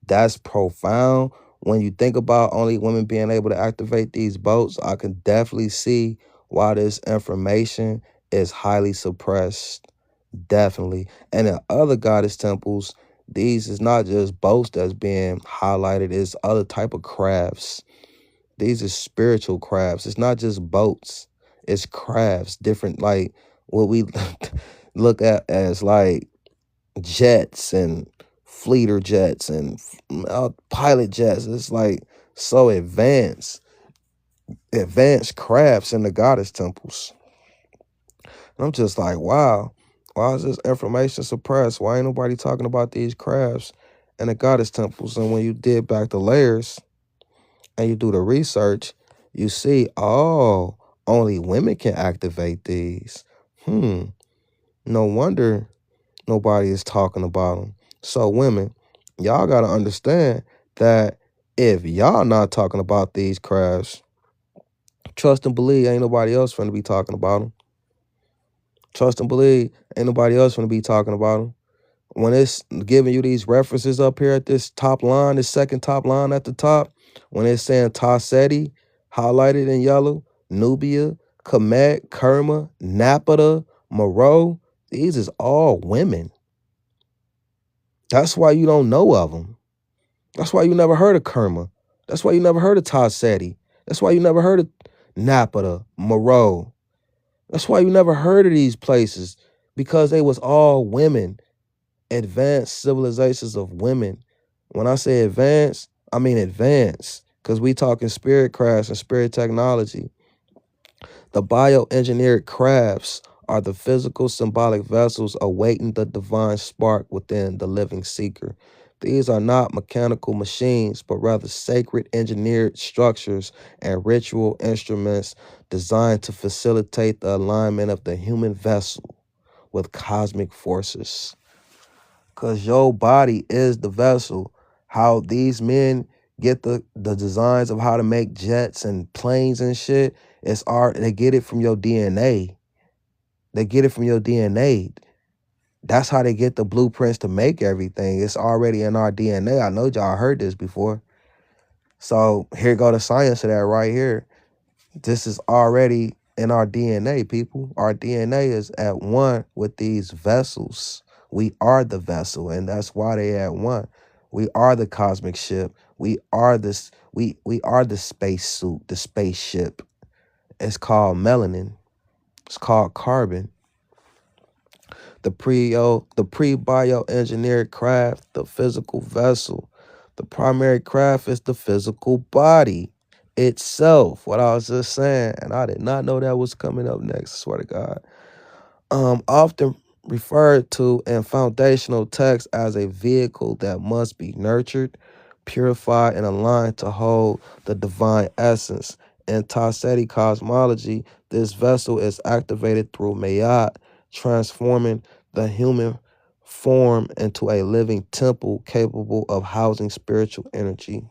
That's profound. When you think about only women being able to activate these boats, I can definitely see why this information is highly suppressed. Definitely. And in other goddess temples, these is not just boats that's being highlighted, it's other type of crafts. These are spiritual crafts. It's not just boats. It's crafts, different, like what we look at as like jets and fleeter jets and pilot jets. It's like so advanced crafts in the goddess temples. And I'm just like, wow, why is this information suppressed? Why ain't nobody talking about these crafts in the goddess temples? And when you dig back the layers and you do the research, you see, oh, only women can activate these. No wonder nobody is talking about them. So women, y'all got to understand that if y'all not talking about these crafts, trust and believe ain't nobody else finna be talking about them. Trust and believe ain't nobody else finna be talking about them. When it's giving you these references up here at this top line, this second top line at the top, when it's saying Taseti, highlighted in yellow, Nubia, Kemet, Kerma, Napata, Moreau, these is all women. That's why you don't know of them. That's why you never heard of Kerma. That's why you never heard of Taseti. That's why you never heard of Napata, Moreau. That's why you never heard of these places, because they was all women. Advanced civilizations of women. When I say advanced, I mean advanced, because we talking spirit crafts and spirit technology. The bioengineered crafts are the physical symbolic vessels awaiting the divine spark within the living seeker. These are not mechanical machines, but rather sacred engineered structures and ritual instruments designed to facilitate the alignment of the human vessel with cosmic forces. Because your body is the vessel. How these men get the designs of how to make jets and planes and shit, it's art. They get it from your DNA. They get it from your DNA. That's how they get the blueprints to make everything. It's already in our DNA. I know y'all heard this before. So here go the science of that right here. This is already in our DNA, people. Our DNA is at one with these vessels. We are the vessel, and that's why they at one. We are the cosmic ship. We are this. We are the space suit, the spaceship. It's called melanin. It's called carbon. The pre-bioengineered craft, the physical vessel. The primary craft is the physical body itself. What I was just saying, and I did not know that was coming up next, I swear to God. Often referred to in foundational texts as a vehicle that must be nurtured, purified, and aligned to hold the divine essence. In Taseti cosmology, this vessel is activated through Mayat, transforming the human form into a living temple capable of housing spiritual energy.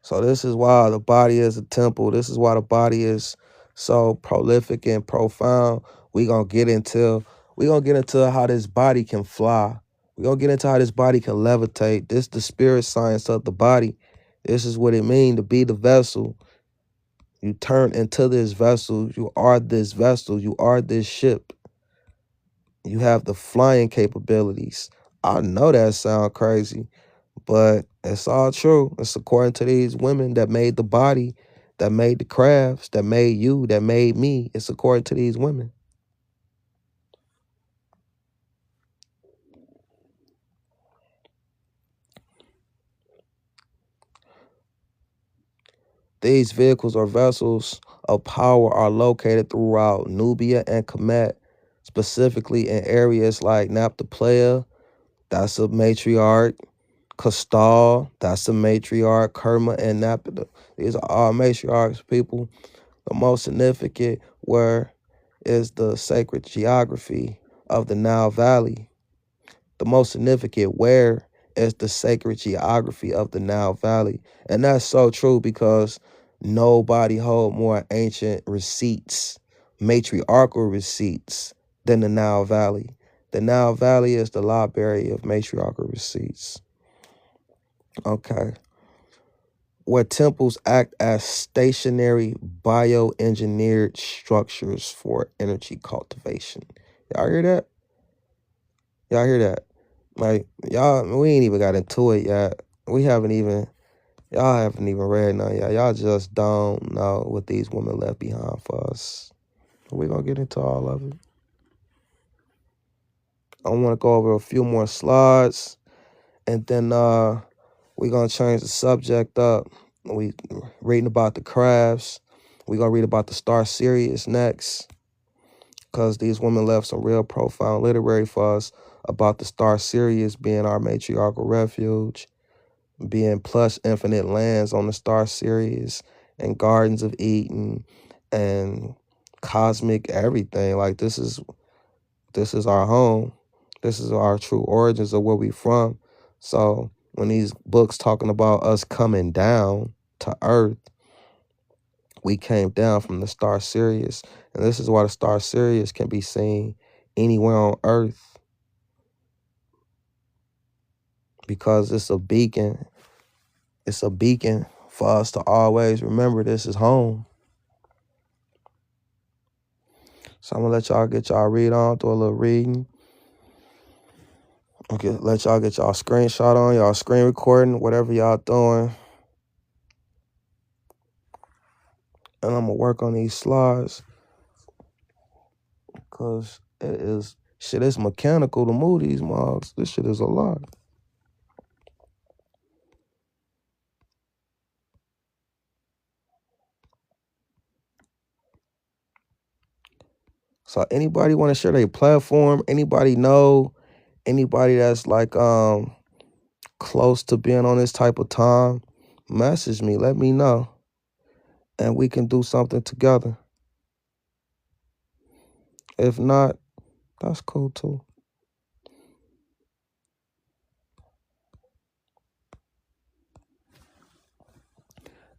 So this is why the body is a temple. This is why the body is so prolific and profound. We gonna get into how this body can fly. We're gonna get into how this body can levitate. This the spirit science of the body. This is what it means to be the vessel. You turn into this vessel. You are this vessel. You are this ship. You have the flying capabilities. I know that sounds crazy, but it's all true. It's according to these women that made the body, that made the crafts, that made you, that made me. It's according to these women. These vehicles or vessels of power are located throughout Nubia and Kemet, specifically in areas like Naphtali, that's a matriarch, Kastal, that's a matriarch, Kerma and Naphtali. These are all matriarchs, people. The most significant where is the sacred geography of the Nile Valley. The most significant where is the sacred geography of the Nile Valley. And that's so true because nobody hold more ancient receipts, matriarchal receipts, than the Nile Valley. The Nile Valley is the library of matriarchal receipts. Okay. Where temples act as stationary bioengineered structures for energy cultivation. Y'all hear that? Y'all hear that? Like, y'all, we ain't even got into it yet. Y'all haven't even read none yet. Y'all just don't know what these women left behind for us. We're going to get into all of it. I want to go over a few more slides, and then we're going to change the subject up. We reading about the crafts. We're going to read about the star Sirius next, because these women left some real profound literary for us about the star Sirius being our matriarchal refuge, being plush infinite lands on the star Sirius, and gardens of Eden, and cosmic everything. Like, this is our home. This is our true origins of where we from. So when these books talking about us coming down to Earth, we came down from the star Sirius. And this is why the star Sirius can be seen anywhere on Earth, because it's a beacon. It's a beacon for us to always remember this is home. So I'm going to let y'all get y'all read on, do a little reading. Okay, let y'all get y'all screenshot on, y'all screen recording, whatever y'all doing. And I'm going to work on these slides, because it's mechanical to move these mugs. This shit is a lot. So anybody want to share their platform? Anybody know? Anybody that's like close to being on this type of time? Message me. Let me know. And we can do something together. If not, that's cool too.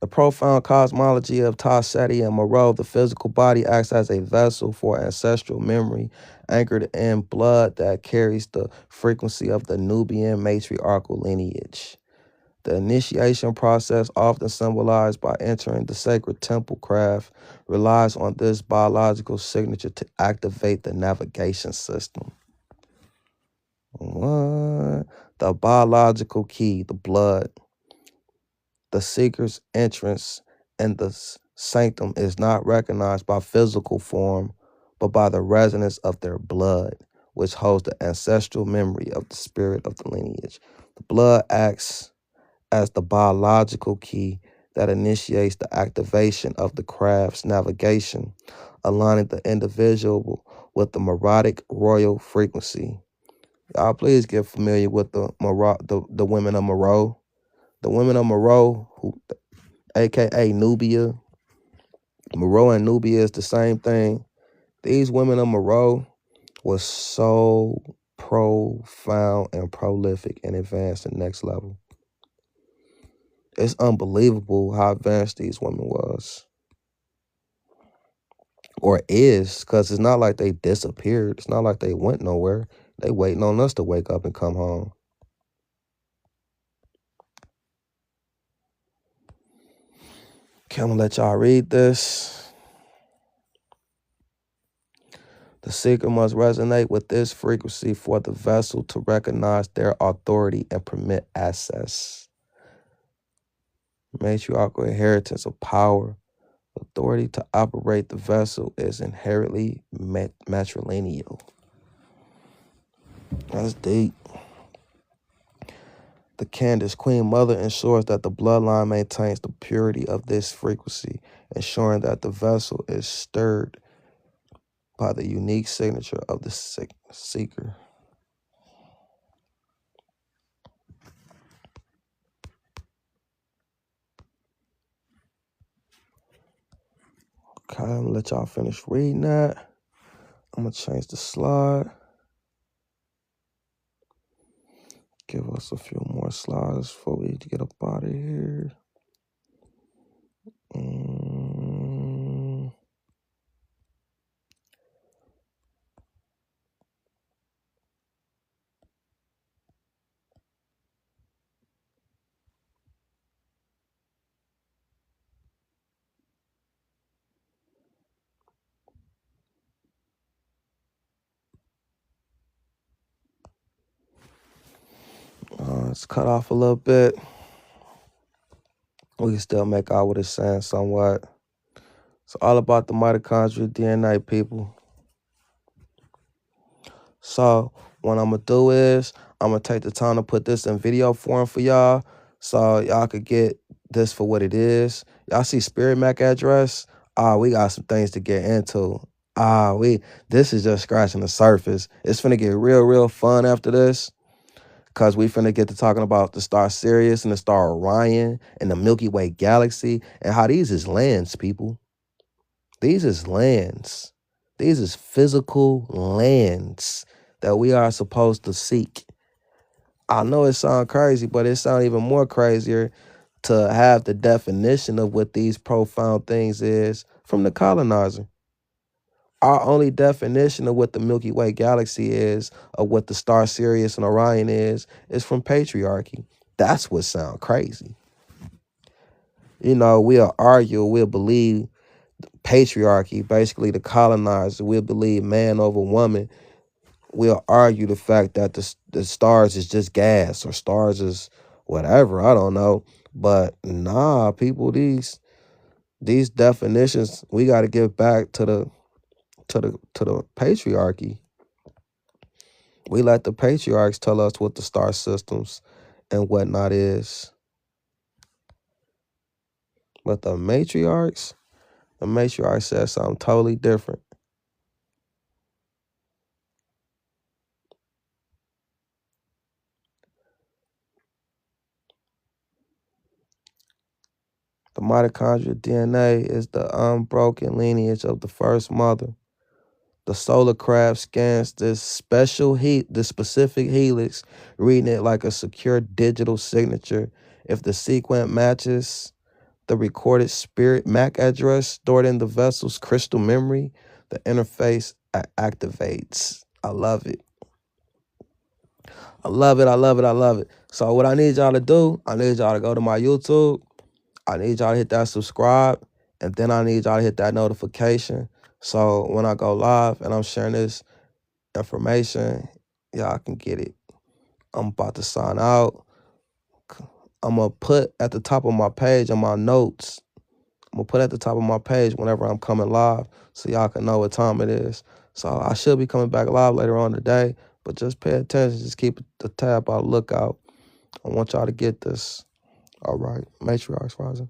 The profound cosmology of Tassetti and Moreau, the physical body acts as a vessel for ancestral memory anchored in blood that carries the frequency of the Nubian matriarchal lineage. The initiation process, often symbolized by entering the sacred temple craft, relies on this biological signature to activate the navigation system. What? The biological key, the blood. The seeker's entrance in the sanctum is not recognized by physical form, but by the resonance of their blood, which holds the ancestral memory of the spirit of the lineage. The blood acts as the biological key that initiates the activation of the craft's navigation, aligning the individual with the Meroitic royal frequency. Y'all please get familiar with the women of Moreau. The women of Moreau, who aka Nubia. Moreau and Nubia is the same thing. These women of Moreau was so profound and prolific and advanced and next level. It's unbelievable how advanced these women was. Or is, because it's not like they disappeared. It's not like they went nowhere. They waiting on us to wake up and come home. Okay, I'm gonna let y'all read this. The seeker must resonate with this frequency for the vessel to recognize their authority and permit access. Matriarchal inheritance of power. Authority to operate the vessel is inherently matrilineal. That's deep. The Candace Queen Mother ensures that the bloodline maintains the purity of this frequency, ensuring that the vessel is stirred by the unique signature of the seeker. Okay, I'm gonna let y'all finish reading that. I'm gonna change the slide. Give us a few more slides before we get up out of here. It's cut off a little bit. We can still make out what it's saying somewhat. It's all about the mitochondria DNA, people. So what I'm gonna do is I'm gonna take the time to put this in video form for y'all, so y'all could get this for what it is. Y'all see Spirit Mac address? We got some things to get into. This is just scratching the surface. It's finna get real fun after this, because we finna get to talking about the star Sirius and the star Orion and the Milky Way galaxy and how these is lands, people. These is lands. These is physical lands that we are supposed to seek. I know it sounds crazy, but it sounds even more crazier to have the definition of what these profound things is from the colonizer. Our only definition of what the Milky Way galaxy is, of what the star Sirius and Orion is from patriarchy. That's what sounds crazy. You know, we'll argue, we'll believe patriarchy, basically the colonizer. We'll believe man over woman. We'll argue the fact that the stars is just gas or stars is whatever. I don't know. But nah, people, these definitions, we got to give back to the patriarchy. We let the patriarchs tell us what the star systems and whatnot is. But the matriarchs said something totally different. The mitochondrial DNA is the unbroken lineage of the first mother. The solar craft scans this specific helix, reading it like a secure digital signature. If the sequence matches the recorded spirit MAC address stored in the vessel's crystal memory, the interface activates. I love it. I love it. I love it. I love it. So what I need y'all to do, I need y'all to go to my YouTube. I need y'all to hit that subscribe. And then I need y'all to hit that notification. So when I go live and I'm sharing this information, y'all can get it. I'm about to sign out. I'm going to put at the top of my page on my notes, I'm going to put at the top of my page whenever I'm coming live so y'all can know what time it is. So I should be coming back live later on today, but just pay attention. Just keep the tab on lookout. I want y'all to get this. All right. Matriarchs rising.